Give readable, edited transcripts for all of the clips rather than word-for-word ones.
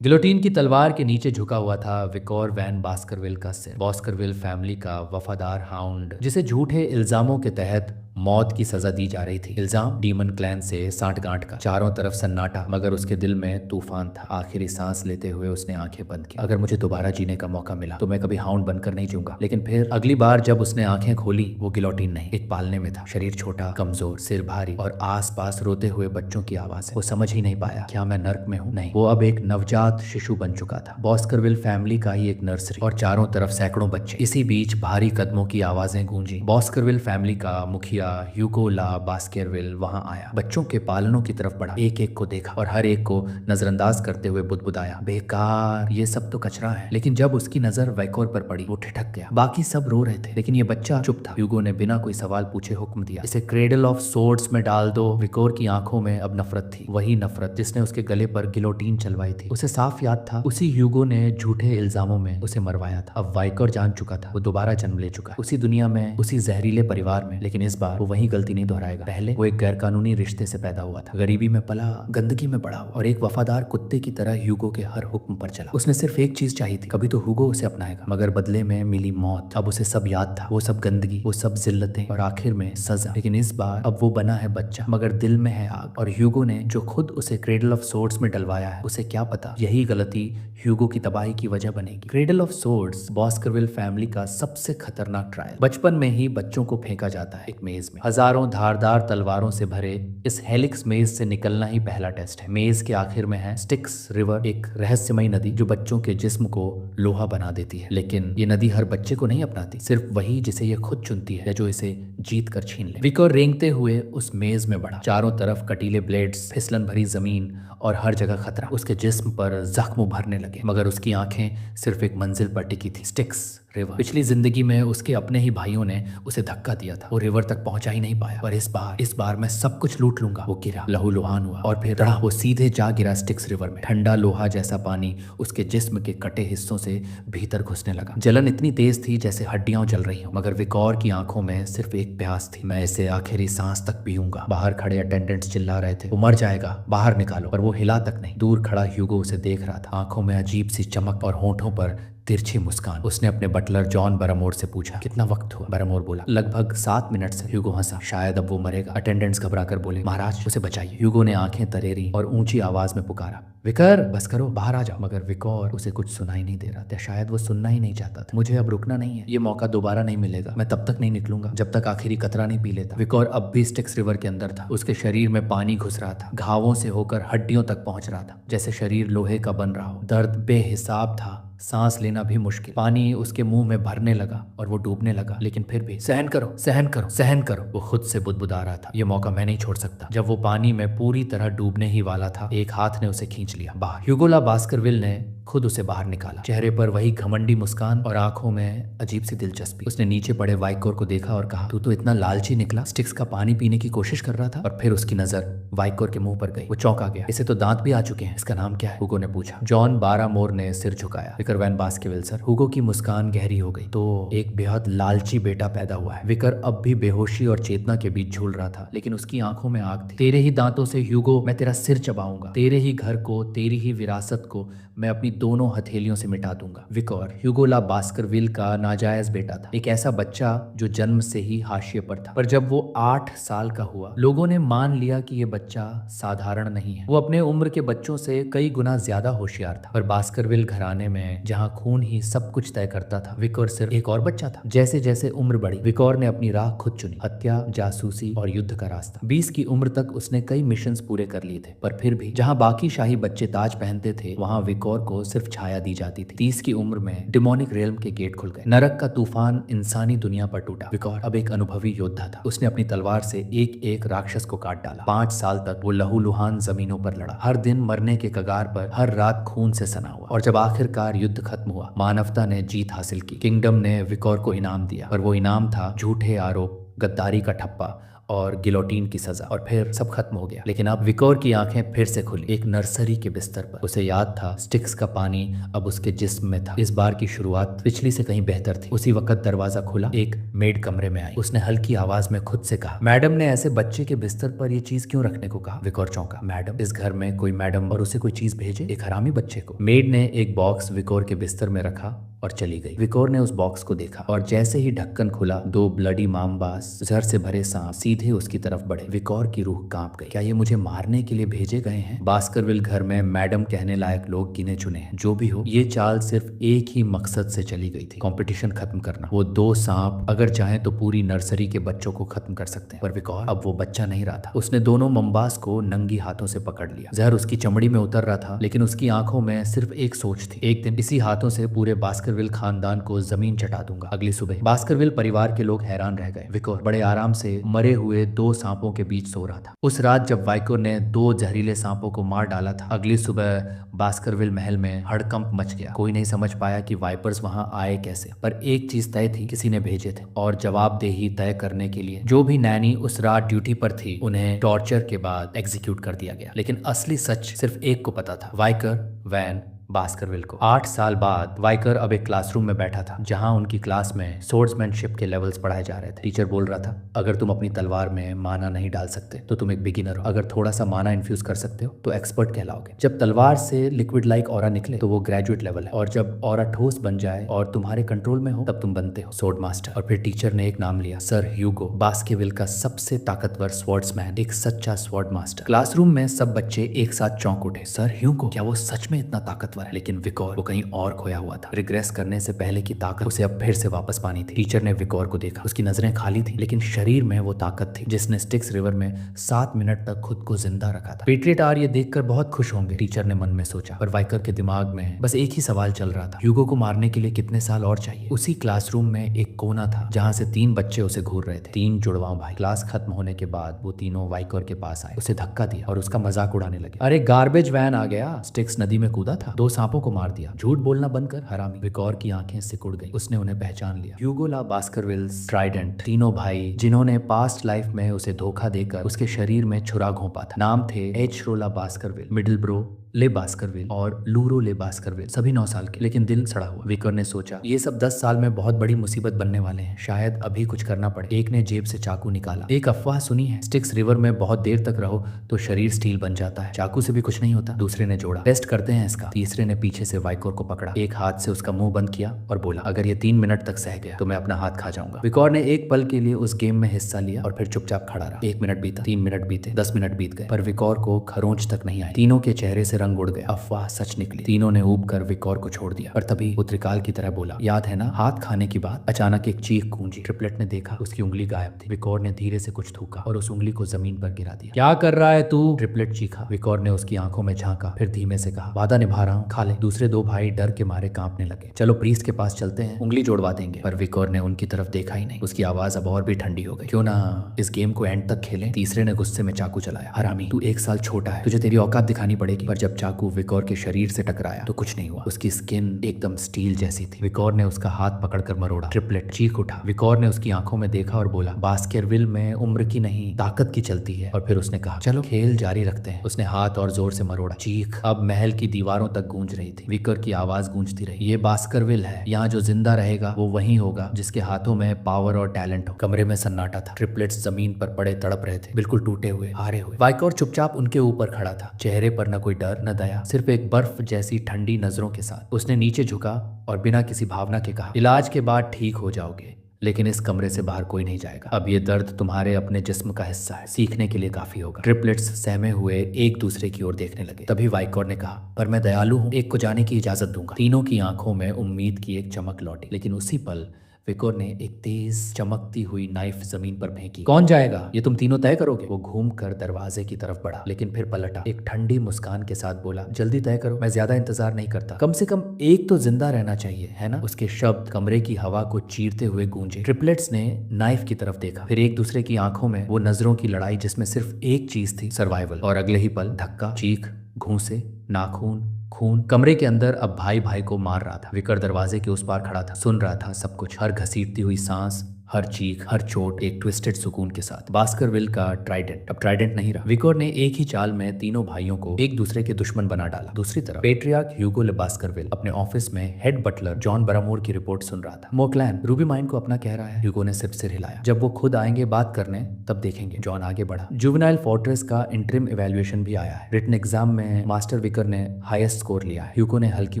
Guillotine की तलवार के नीचे झुका हुआ था विकोर वैन बास्करविल का सिर। बास्करविल फैमिली का वफादार हाउंड, जिसे झूठे इल्जामों के तहत मौत की सजा दी जा रही थी। इल्जाम डीमन क्लैन से सांठगांठ का। चारों तरफ सन्नाटा, मगर उसके दिल में तूफान था। आखिरी सांस लेते हुए उसने आंखें बंद की। अगर मुझे दोबारा जीने का मौका मिला तो मैं कभी हाउंड बनकर नहीं जीऊंगा। लेकिन फिर अगली बार जब उसने आंखें खोली, वो गिलोटीन नहीं, एक पालने में था। शरीर छोटा, कमजोर, सिर भारी और आसपास रोते हुए बच्चों की आवाज। वो समझ ही नहीं पाया, क्या मैं नर्क में हूँ? नहीं, वो अब एक नवजात शिशु बन चुका था। बॉस्करविल फैमिली का ही एक नर्सरी, और चारों तरफ सैकड़ों बच्चे। इसी बीच भारी कदमों की आवाजें गूंजी। बॉस्करविल फैमिली का मुखिया ह्यूगो ला बास्करविल वहां आया। बच्चों के पालनों की तरफ बढ़ा, एक एक को देखा और हर एक को नजरअंदाज करते हुए बुदबुदाया, बेकार, ये सब तो कचरा है। लेकिन जब उसकी नजर वैकोर पर पड़ी, वो ठिठक गया। बाकी सब रो रहे थे, लेकिन ये बच्चा चुप था। ह्यूगो ने बिना कोई सवाल पूछे हुक्म दिया, इसे क्रेडल ऑफ सोर्ड्स में डाल दो। विकोर की आंखों में अब नफरत थी, वही नफरत जिसने उसके गले पर गिलोटीन चलवाई थी। उसे साफ याद था, उसी ह्यूगो ने झूठे इल्जामों में उसे मरवाया था। अब वाइकोर जान चुका था, वो दोबारा जन्म ले चुका है, उसी दुनिया में, उसी जहरीले परिवार में। लेकिन इस बार वो वही गलती नहीं दोहराएगा। पहले वो एक गैरकानूनी रिश्ते से पैदा हुआ था, गरीबी में पला, गंदगी में बड़ा हुआ, और एक वफादार कुत्ते की तरह ह्यूगो के हर हुक्म पर चला। उसने सिर्फ एक चीज चाहिए थी, कभी तो ह्यूगो उसे अपनाएगा, मगर बदले में मिली मौत। अब उसे सब याद था, वो सब गंदगी, वो सब जिल्लतें, और आखिर में सजा। लेकिन इस बार अब वो बना है बच्चा, मगर दिल में है आग। और ह्यूगो ने जो खुद उसे क्रेडल ऑफ सोर्ड्स में डलवाया है, उसे क्या पता यही गलती ह्यूगो की तबाही की वजह बनेगी। क्रेडल ऑफ सोर्ड्स बॉस्करविल फैमिली का सबसे खतरनाक ट्रायल। बचपन में ही बच्चों को फेंका जाता है एक मेज में। हजारों धारदार तलवारों से भरे इस हेलिक्स मेज से निकलना ही पहला टेस्ट है। मेज के आखिर में है स्टिक्स रिवर, एक रहस्यमयी नदी जो बच्चों के जिस्म को लोहा बना देती है। लेकिन ये नदी हर बच्चे को नहीं अपनाती, सिर्फ वही जिसे ये खुद चुनती है या जो इसे जीत कर छीन ले। विकोर रेंगते हुए उस मेज में बढ़ा। चारों तरफ कटीले ब्लेड्स, फिसलन भरी जमीन और हर जगह खतरा। उसके जिस्म पर जख्म उभरने लगे, मगर उसकी आंखें सिर्फ एक मंजिल पर टिकी थी, स्टिक्स रिवर। पिछली जिंदगी में उसके अपने ही भाइयों ने उसे धक्का दिया था, वो रिवर तक पहुंचा ही नहीं पाया। पर इस बार मैं सब कुछ लूट लूंगा। वो गिरा, लहूलुहान हुआ, और फिर तड़ा, वो सीधे जा गिरा स्टिक्स रिवर में। ठंडा लोहा जैसा पानी उसके जिस्म के कटे हिस्सों से भीतर घुसने लगा। जलन इतनी तेज थी जैसे हड्डियां जल रही हो, मगर विकोर की आंखों में सिर्फ एक प्यास थी, मैं इसे आखिरी सांस तक पीऊंगा। बाहर खड़े अटेंडेंट्स चिल्ला रहे थे, वो मर जाएगा, बाहर निकालो। पर वो हिला तक नहीं। दूर खड़ा ह्यूगो उसे देख रहा था, आंखों में अजीब सी चमक और होठों पर तिरछी मुस्कान। उसने अपने बटलर जॉन बरामोर से पूछा, कितना वक्त हुआ? बरामोर बोला, लगभग 7 मिनट से। ह्यूगो हंसा, शायद अब वो मरेगा। अटेंडेंट्स घबराकर बोले, महाराज उसे बचाइए। ह्यूगो ने आंखें तरेरी और ऊंची आवाज में पुकारा, विकर, बस करो, बाहर आ जाओ। मगर विकोर उसे कुछ सुनाई नहीं दे रहा था, शायद वो सुनना ही नहीं चाहता था। मुझे अब रुकना नहीं है, ये मौका दोबारा नहीं मिलेगा। मैं तब तक नहीं निकलूंगा जब तक आखिरी कतरा नहीं पी लेता। विकोर अब भी स्टिक्स रिवर के अंदर था। उसके शरीर में पानी घुस रहा था, घावों से होकर हड्डियों तक पहुंच रहा था, जैसे शरीर लोहे का बन रहा हो। दर्द बेहिसाब था, सांस लेना भी मुश्किल। पानी उसके मुंह में भरने लगा और वो डूबने लगा, लेकिन फिर भी, सहन करो, सहन करो, सहन करो, वो खुद से बुदबुदा रहा था। ये मौका मैं नहीं छोड़ सकता। जब वो पानी में पूरी तरह डूबने ही वाला था, एक हाथ ने उसे खींच लिया बाहर। ह्यूगो ला बास्करविल ने खुद उसे बाहर निकाला, चेहरे पर वही घमंडी मुस्कान और आंखों में अजीब सी दिलचस्पी। उसने नीचे पड़े वाइकोर को देखा और कहा, तू तो इतना लालची निकला, स्टिक्स का पानी पीने की कोशिश कर रहा था। और फिर उसकी नजर वाइकोर के मुंह पर गई। वो चौंका गया, इसे तो दांत भी आ चुके हैं, इसका नाम क्या है? हुगो ने पूछा। जॉन बारामोर ने सिर झुकाया, Wicker van Baskerville sir. Hugo की मुस्कान गहरी हो गई, तो एक बेहद लालची बेटा पैदा हुआ है। विकर अब भी बेहोशी और चेतना के बीच झूल रहा था, लेकिन उसकी आंखों में आग थी। तेरे ही दांतों से ह्यूगो मैं तेरा सिर चबाऊंगा, तेरे ही घर को, तेरी ही विरासत को मैं अपनी दोनों हथेलियों से मिटा दूंगा। विकोर ह्यूगो ला बास्करविल का नाजायज बेटा था, एक ऐसा बच्चा जो जन्म से ही हाशिए पर था। पर जब वो 8 साल का हुआ, लोगों ने मान लिया कि ये बच्चा साधारण नहीं है। वो अपने उम्र के बच्चों से कई गुना ज्यादा होशियार था। पर बास्करविल घराने में, जहाँ खून ही सब कुछ तय करता था, विकोर सिर्फ एक और बच्चा था। जैसे जैसे उम्र बढ़ी, विकोर ने अपनी राह खुद चुनी, हत्या, जासूसी और युद्ध का रास्ता। 20 की उम्र तक उसने कई मिशंस पूरे कर लिए थे, पर फिर भी जहाँ बाकी शाही बच्चे ताज पहनते थे, वहाँ विकोर को सिर्फ छाया दी जाती थी। 30 की उम्र में डिमोनिक रेल्म के गेट खुल गए। नरक का तूफान इंसानी दुनिया पर टूटा। विकोर अब एक अनुभवी योद्धा था। उसने अपनी तलवार से एक एक राक्षस को काट डाला। 5 साल तक वो लहूलुहान जमीनों पर लड़ा, हर दिन मरने के कगार पर, हर रात खून से सना हुआ। और जब आखिरकार युद्ध खत्म हुआ, मानवता ने जीत हासिल की। किंगडम ने विकोर को इनाम दिया, और वो इनाम था झूठे आरोप, गद्दारी का ठप्पा और गिलोटीन की सजा, और फिर सब खत्म हो गया। लेकिन अब विकोर की आंखें फिर से खुली, एक नर्सरी के बिस्तर पर। उसे याद था स्टिक्स का पानी अब उसके जिस्म में था। इस बार की शुरुआत पिछली से कहीं बेहतर थी। उसी वक्त दरवाजा खुला, एक मेड कमरे में आई। उसने हल्की आवाज में खुद से कहा, मैडम ने ऐसे बच्चे के बिस्तर पर ये चीज क्यों रखने को कहा? विकोर चौंका। मैडम? इस घर में कोई मैडम और उसे कोई चीज भेजे? एक हरामी बच्चे को? मेड ने एक बॉक्स विकोर के बिस्तर में रखा और चली गई। विकोर ने उस बॉक्स को देखा और जैसे ही ढक्कन खुला, दो ब्लडी मामबास जहर से भरे सांप सीधे उसकी तरफ बढ़े। विकोर की रूह कांप गई। क्या ये मुझे मारने के लिए भेजे गए हैं? बास्करविल घर में मैडम कहने लायक लोग गिने चुने हैं। जो भी हो, ये चाल सिर्फ एक ही मकसद से चली गई थी, कंपटीशन खत्म करना। वो दो सांप अगर चाहें तो पूरी नर्सरी के बच्चों को खत्म कर सकते हैं, पर विकोर अब वो बच्चा नहीं रहा था। उसने दोनों मम्बास को नंगी हाथों से पकड़ लिया। जहर उसकी चमड़ी में उतर रहा था, लेकिन उसकी आंखों में सिर्फ एक सोच थी, एक दिन इसी हाथों से पूरे बास्करविल खानदान को जमीन चटा दूंगा। अगली सुबह बास्करविल परिवार के लोग हैरान रह गए। विकोर बड़े आराम से मरे हुए दो सांपों के बीच सो रहा था। उस रात जब वाइकोर ने दो जहरीले सांपों को मार डाला था, अगली सुबह बास्करविल महल में हड़कंप मच गया। कोई नहीं समझ पाया कि वाइपर्स वहां आए कैसे, पर एक चीज तय थी, किसी ने भेजे थे, और जवाबदेही तय करने के लिए जो भी नैनी उस रात ड्यूटी पर थी, उन्हें टॉर्चर के बाद एग्जीक्यूट कर दिया गया। लेकिन असली सच सिर्फ एक को पता था, वाइकर वैन बास्करविल को। 8 साल बाद वाइकर अब एक क्लासरूम में बैठा था, जहां उनकी क्लास में सोर्ड्समैनशिप के लेवल्स पढ़ाए जा रहे थे। टीचर बोल रहा था, अगर तुम अपनी तलवार में माना नहीं डाल सकते तो तुम एक बिगिनर हो, अगर थोड़ा सा माना इन्फ्यूज कर सकते हो तो एक्सपर्ट कहलाओगे, जब तलवार से लिक्विड लाइक ऑरा निकले तो वो ग्रेजुएट लेवल है, और जब ऑरा ठोस बन जाए और तुम्हारे कंट्रोल में हो तब तुम बनते हो स्वॉर्ड मास्टर। और फिर टीचर ने एक नाम लिया, सर ह्यूगो, बास्करविल का सबसे ताकतवर स्वॉर्ड्समैन, एक सच्चा स्वॉर्ड मास्टर। क्लासरूम में सब बच्चे एक साथ चौंक उठे। सर ह्यूगो? क्या वो सच में इतना ताकतवर है? लेकिन विकोर, वो कहीं और खोया हुआ था। रिग्रेस करने से पहले की ताकत उसे अब फिर से वापस पानी थी। टीचर ने विकोर को देखा, उसकी नजरें खाली थी, लेकिन शरीर में वो ताकत थी जिसने स्टिक्स रिवर में 7 मिनट तक खुद को जिंदा रखा था। पेट्रियटार ये देखकर बहुत खुश होंगे, टीचर ने मन में सोचा, पर वाइकर के दिमाग में बस एक ही सवाल चल रहा था, ह्यूगो को मारने के लिए कितने साल और चाहिए? उसी क्लासरूम में एक कोना था जहां से 3 बच्चे उसे घूर रहे थे, 3 जुड़वां भाई। क्लास खत्म होने के बाद वो तीनों वाइकर के पास आए, उसे धक्का दिया और उसका मजाक उड़ाने लगे। अरे गार्बेज वैन आ गया, स्टिक्स नदी में कूदा था, 2 सांपों को मार दिया, झूठ बोलना बंद कर हरामी। विकोर की आंखें सिकुड़ गई, उसने उन्हें पहचान लिया। ह्यूगो ला बास्करविल्स ट्राइडेंट, तीनों भाई जिन्होंने पास्ट लाइफ में उसे धोखा देकर उसके शरीर में छुरा घोंपा था। नाम थे एचरोला बास्करविल, मिडलब्रो ले बास्करविल और लूरो ले बास्करविल, सभी 9 साल के, लेकिन दिल सड़ा हुआ। विकर ने सोचा, ये सब 10 साल में बहुत बड़ी मुसीबत बनने वाले हैं, शायद अभी कुछ करना पड़े। एक ने जेब से चाकू निकाला। एक अफवाह सुनी है, स्टिक्स रिवर में बहुत देर तक रहो तो शरीर स्टील बन जाता है, चाकू से भी कुछ नहीं होता। दूसरे ने जोड़ा, टेस्ट करते हैं इसका। तीसरे ने पीछे से वाइकोर को पकड़ा, एक हाथ से उसका मुंह बंद किया और बोला, अगर ये 3 मिनट तक सह गया तो मैं अपना हाथ खा जाऊंगा। विकोर ने एक पल के लिए उस गेम में हिस्सा लिया और फिर चुपचाप खड़ा रहा। 1 मिनट बीता, 3 मिनट बीते, 10 मिनट बीत गए, पर विकोर को खरोंच तक नहीं आई। तीनों के चेहरे से रंग उड़ गया। अफवाह सच निकली। तीनों ने ऊब कर विकोर को छोड़ दिया, पर तभी वो त्रिकाल की तरह बोला, याद है ना हाथ खाने की बात? अचानक एक चीख गूंजी। ट्रिपलेट ने देखा, उसकी उंगली गायब थी। विकोर ने धीरे से कुछ थूका और उस उंगली को जमीन पर गिरा दिया। क्या कर रहा है तू? ट्रिपलेट चीखा। विकोर ने उसकी आंखों में झांका, फिर धीमे से कहा, वादा निभा रहा हूँ, खा ले। दूसरे 2 भाई डर के मारे कांपने लगे। चलो प्रीस्ट के पास चलते हैं, उंगली जोड़वा देंगे। पर विकोर ने उनकी तरफ देखा ही नहीं। उसकी आवाज अब और भी ठंडी हो गई। क्यों ना इस गेम को एंड तक खेलें? तीसरे ने गुस्से में चाकू चलाया। हरामी, तू 1 साल छोटा है, तुझे तेरी औकात दिखानी पड़ेगी। पर जब चाकू विकोर के शरीर से टकराया तो कुछ नहीं हुआ। उसकी स्किन एकदम स्टील जैसी थी। विकोर ने उसका हाथ पकड़कर मरोड़ा। ट्रिपलेट चीख उठा। विकोर ने उसकी आंखों में देखा और बोला, बास्करविल में उम्र की नहीं ताकत की चलती है। और फिर उसने कहा, चलो खेल जारी रखते हैं। उसने हाथ और जोर से मरोड़ा। चीख अब महल की दीवारों तक गूंज रही थी। विकोर की आवाज गूंजती रही, ये बास्करविल है, यहाँ जो जिंदा रहेगा वो वही होगा जिसके हाथों में पावर और टैलेंट हो। कमरे में सन्नाटा था। ट्रिपलेट्स जमीन पर पड़े तड़प रहे थे, बिल्कुल टूटे हुए, हारे हुए। वाइकोर चुपचाप उनके ऊपर खड़ा था, चेहरे पर न कोई डर न दया, सिर्फ एक बर्फ जैसी ठंडी नजरों के साथ। उसने नीचे झुका और बिना किसी भावना के कहा, इलाज के बाद ठीक हो जाओगे, लेकिन इस कमरे से बाहर कोई नहीं जाएगा। अब ये दर्द तुम्हारे अपने जिस्म का हिस्सा है, सीखने के लिए काफी होगा। ट्रिपलेट्स सहमे हुए एक दूसरे की ओर देखने लगे। तभी वाइकोर ने कहा, पर मैं दयालु हूँ, एक को जाने की इजाजत दूंगा। तीनों की आंखों में उम्मीद की एक चमक लौटी, लेकिन उसी पल विकोर ने एक तेज चमकती हुई नाइफ जमीन पर फेंकी। कौन जाएगा? ये तुम तीनों तय करोगे? वो घूमकर दरवाजे की तरफ बढ़ा, लेकिन फिर पलटा। एक ठंडी मुस्कान के साथ बोला, जल्दी तय करो, मैं ज्यादा इंतजार नहीं करता, कम से कम एक तो जिंदा रहना चाहिए, है ना? उसके शब्द कमरे की हवा को चीरते हुए गूंजे। ट्रिपलेट्स ने नाइफ की तरफ देखा, फिर एक दूसरे की आंखों में वो नजरों की लड़ाई जिसमें सिर्फ एक चीज थी, सर्वाइवल। और अगले ही पल धक्का, चीख, घूंसे, नाखून, खून। कमरे के अंदर अब भाई भाई को मार रहा था। विकर दरवाजे के उस पार खड़ा था, सुन रहा था सब कुछ, हर घसीटती हुई सांस, हर चीख, हर चोट एक ट्विस्टेड सुकून के साथ। बास्करविल का ट्राइडेंट अब ट्राइडेंट नहीं रहा। विकोर ने एक ही चाल में तीनों भाइयों को एक दूसरे के दुश्मन बना डाला। दूसरी तरफ पेट्रियार्क ह्यूगो ले बास्करविल अपने ऑफिस में हेड बटलर जॉन बरामोर की रिपोर्ट सुन रहा था। मोक्लैन, रूबी माइन को अपना कह रहा है। ह्यूगो ने सिर्फ सिर हिलाया। जब वो खुद आएंगे बात करने तब देखेंगे। जॉन आगे बढ़ा। जुवेनाइल फोर्ट्रेस का इंटरिम इवैल्यूएशन भी आया है। रिटन एग्जाम में मास्टर विकर ने हाईएस्ट स्कोर लिया है। ह्यूगो ने हल्की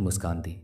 मुस्कान दी।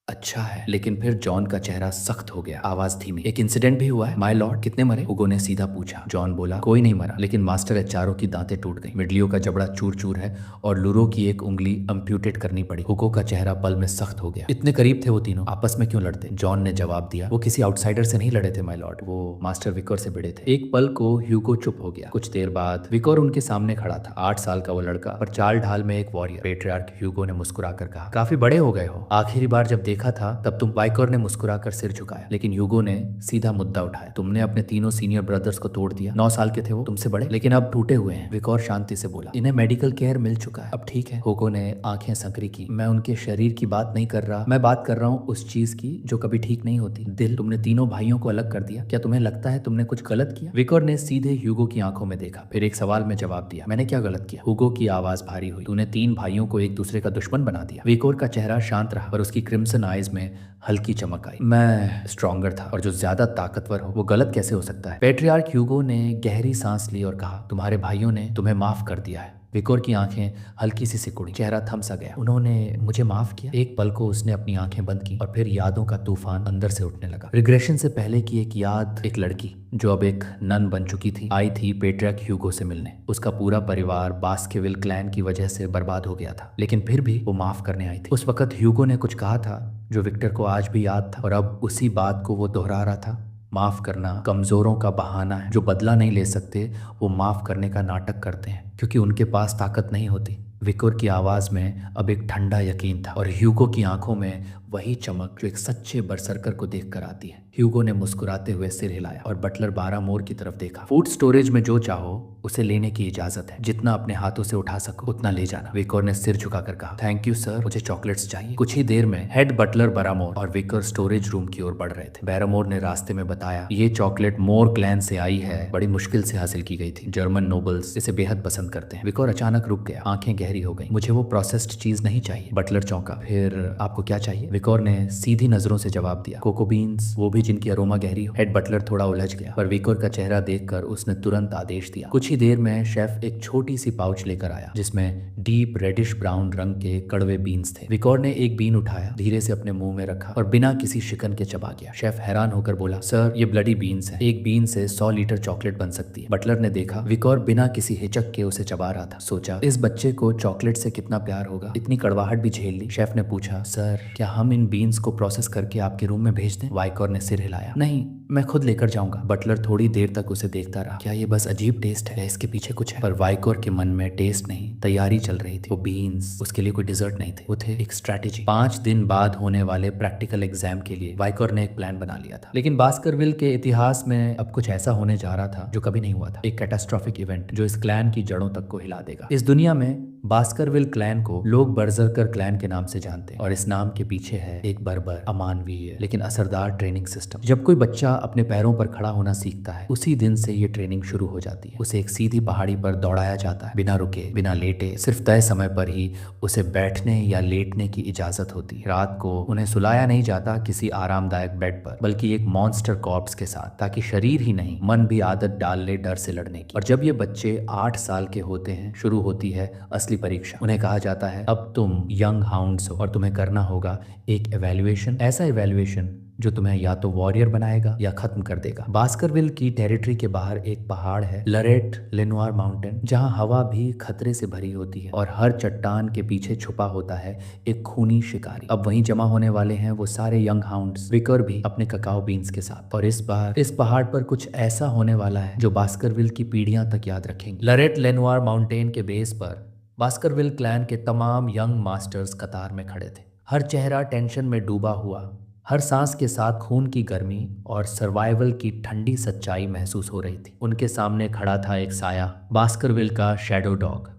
अच्छा है। लेकिन फिर जॉन का चेहरा सख्त हो गया, आवाज धीमी। एक इंसिडेंट भी हुआ है माय लॉर्ड? कितने मरे? हुगो ने सीधा पूछा। जॉन बोला, कोई नहीं मरा, लेकिन मास्टर एचआरओ की दांतें टूट गई, मिडलियो का जबड़ा चूर चूर है और लुरो की एक उंगली अम्प्यूटेट करनी पड़ी। हुगो का चेहरा पल में सख्त हो गया। इतने करीब थे वो तीनों, आपस में क्यों लड़ते? जॉन ने जवाब दिया, वो किसी आउटसाइडर से नहीं लड़े थे माय लॉर्ड, वो मास्टर विकोर से भिड़े थे। एक पल को ह्यूगो चुप हो गया। कुछ देर बाद विकोर उनके सामने खड़ा था। 8 साल का वो लड़का, पर चाल ढाल में एक वॉरियर। पेट्रियार्क ह्यूगो ने मुस्कुराकर कहा, काफी बड़े हो गए हो। आखिरी बार जब देखा था तब तुम। वाइकोर ने मुस्कुराकर सिर झुकाया, लेकिन ह्यूगो ने सीधा मुद्दा उठाया। तुमने अपने तीनों सीनियर ब्रदर्स को तोड़ दिया। 9 साल के थे वो, तुमसे बड़े, लेकिन अब टूटे हुए हैं। विकोर शांति से बोला, इन्हें मेडिकल केयर मिल चुका है, अब ठीक है। ह्यूगो ने आंखें संकरी की। मैं उनके शरीर की बात नहीं कर रहा, मैं बात कर रहा हूँ उस चीज की जो कभी ठीक नहीं होती, दिल। तुमने तीनों भाइयों को अलग कर दिया। क्या तुम्हें लगता है तुमने कुछ गलत किया? विकोर ने सीधे ह्यूगो की आंखों में देखा, फिर एक सवाल में जवाब दिया, मैंने क्या गलत किया? ह्यूगो की आवाज भारी हुई। तूने 3 भाइयों को एक दूसरे का दुश्मन बना दिया। विकोर का चेहरा शांत रहा, पर उसकी क्रिम्सन आइज में हल्की चमक आई। मैं स्ट्रॉन्गर था, और जो ज्यादा ताकतवर हो वो गलत कैसे हो सकता है? पेट्रियार्क ह्यूगो ने गहरी सांस ली और कहा, तुम्हारे भाइयों ने तुम्हें माफ कर दिया है। विकोर की आंखें हल्की सी सिकुड़ी, चेहरा थम सा गया। उन्होंने मुझे माफ किया? एक पल को उसने अपनी आंखें बंद की और फिर यादों का तूफान अंदर से उठने लगा। रिग्रेशन से पहले की एक याद, एक लड़की जो अब एक नन बन चुकी थी, आई थी पेट्रियार्क ह्यूगो से मिलने। उसका पूरा परिवार बास्केविल क्लैन की वजह से बर्बाद हो गया था, लेकिन फिर भी वो माफ करने आई थी। उस वक्त ह्यूगो ने कुछ कहा था जो विक्टर को आज भी याद था, और अब उसी बात को वो दोहरा रहा था। माफ करना कमजोरों का बहाना है, जो बदला नहीं ले सकते वो माफ करने का नाटक करते हैं क्योंकि उनके पास ताकत नहीं होती। विकोर की आवाज में अब एक ठंडा यकीन था, और ह्यूगो की आंखों में वही चमक जो एक सच्चे बरसरकर को देखकर आती है। ह्यूगो ने मुस्कुराते हुए सिर हिलाया और बटलर बारामोर की तरफ देखा। फूड स्टोरेज में जो चाहो उसे लेने की इजाजत है, जितना अपने हाथों से उठा सको उतना ले जाना। विकोर ने सिर झुकाकर कहा, थैंक यू सर, मुझे चॉकलेट्स चाहिए। कुछ ही देर में हेड बटलर बारामोर और विकोर स्टोरेज रूम की ओर बढ़ रहे थे। बारामोर ने रास्ते में बताया, ये चॉकलेट मोर क्लैन से आई है, बड़ी मुश्किल से हासिल की गई थी। जर्मन नोबल्स इसे बेहद पसंद करते हैं। विकोर अचानक रुक गया, आंखें गहरी हो गई। मुझे वो प्रोसेस्ड चीज नहीं चाहिए। बटलर चौंका, फिर आपको क्या चाहिए? विकोर ने सीधी नजरों से जवाब दिया, कोको बीन्स, वो भी जिनकी अरोमा गहरी हो। हेड बटलर थोड़ा उलझ गया, पर विकोर का चेहरा देखकर उसने तुरंत आदेश दिया। कुछ ही देर में शेफ एक छोटी सी पाउच लेकर आया जिसमें डीप रेडिश ब्राउन रंग के कड़वे बीन्स थे। विकोर ने एक बीन उठाया, धीरे से अपने मुंह में रखा और बिना किसी शिकन के चबा गया। शेफ हैरान होकर बोला, सर ये ब्लडी बीन्स है, एक बीन से 100 लीटर चॉकलेट बन सकती है। बटलर ने देखा विकोर बिना किसी हिचक के उसे चबा रहा था। सोचा, इस बच्चे को चॉकलेट से कितना प्यार होगा, इतनी कड़वाहट भी झेल ली। शेफ ने पूछा, सर क्या हम इन बीन्स को प्रोसेस करके आपके रूम में भेज दें? वाइकोर ने सिर हिलाया, नहीं, मैं खुद लेकर जाऊंगा। बटलर थोड़ी देर तक उसे देखता रहा। क्या ये बस अजीब टेस्ट है या इसके पीछे कुछ है? पर वाइकोर के मन में टेस्ट नहीं, तैयारी चल रही थी। वो बीन्स उसके लिए कोई डिजर्ट नहीं थे, वो थे एक स्ट्रैटेजी। 5 दिन बाद होने वाले प्रैक्टिकल एग्जाम के लिए वाइकोर ने एक प्लान बना लिया था। लेकिन बास्करविल के इतिहास में अब कुछ ऐसा होने जा रहा था जो कभी नहीं हुआ था। एक कैटास्ट्रोफिक इवेंट जो इस क्लैन की जड़ों तक को हिला देगा। इस दुनिया में बास्करविल क्लैन को लोग बर्जरकर क्लैन के नाम से जानते हैं, और इस नाम के पीछे है एक बर्बर, अमानवीय लेकिन असरदार ट्रेनिंग सिस्टम। जब कोई बच्चा अपने पैरों पर खड़ा होना सीखता है, उसी दिन से ये ट्रेनिंग शुरू हो जाती है। उसे एक सीधी पहाड़ी पर दौड़ाया जाता है, बिना रुके, बिना लेटे। सिर्फ तय समय पर ही उसे बैठने या लेटने की इजाजत होती है। रात को उन्हें सुलाया नहीं जाता किसी आरामदायक बेड पर, बल्कि एक मॉन्स्टर कॉर्प्स के साथ, ताकि शरीर ही नहीं मन भी आदत डाल ले डर से लड़ने की। और जब ये बच्चे 8 साल के होते हैं, शुरू होती है असली परीक्षा। उन्हें कहा जाता है, अब तुम यंग हाउंड्स हो और तुम्हें करना होगा एक इवैल्यूएशन, ऐसा इवैल्यूएशन जो तुम्हें या तो वॉरियर बनाएगा या खत्म कर देगा। बास्करविल की टेरिटरी के बाहर एक पहाड़ है, लरेट लेनोir माउंटेन, जहां हवा भी खतरे से भरी होती है और हर चट्टान के पीछे छुपा होता है एक खूनी शिकारी। अब वहीं जमा होने वाले हैं वो सारे यंग हाउंड्स, विकर भी अपने ककाओ बीन्स के साथ। और इस बार इस पहाड़ पर कुछ ऐसा होने वाला है जो बास्करविल की पीढ़ियां तक याद रखेंगी। लरेट लेनोir माउंटेन के बेस पर बास्करविल क्लैन के तमाम यंग मास्टर्स कतार में खड़े थे, हर चेहरा टेंशन में डूबा हुआ, हर सांस के साथ खून की गर्मी और सर्वाइवल की ठंडी सच्चाई महसूस हो रही थी। उनके सामने खड़ा था एक साया, बास्करविल का शैडो डॉग,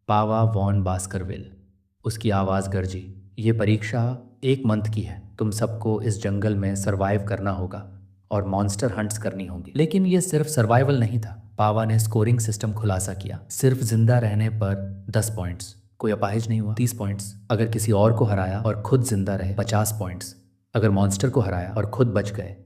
पावा वॉन बास्करविल। उसकी आवाज़ गरजी, ये परीक्षा 1 मंथ की है, तुम सबको इस जंगल में सरवाइव करना होगा और मॉन्स्टर हंट्स करनी होंगी। लेकिन ये सिर्फ सर्वाइवल नहीं था। पावा ने स्कोरिंग सिस्टम खुलासा किया। सिर्फ जिंदा रहने पर 10 पॉइंट्स, कोई अपाहिज नहीं हुआ 30 पॉइंट्स, अगर किसी और को हराया और खुद जिंदा रहे 50 पॉइंट्स, अगर मॉन्स्टर को हराया और खुद बच गए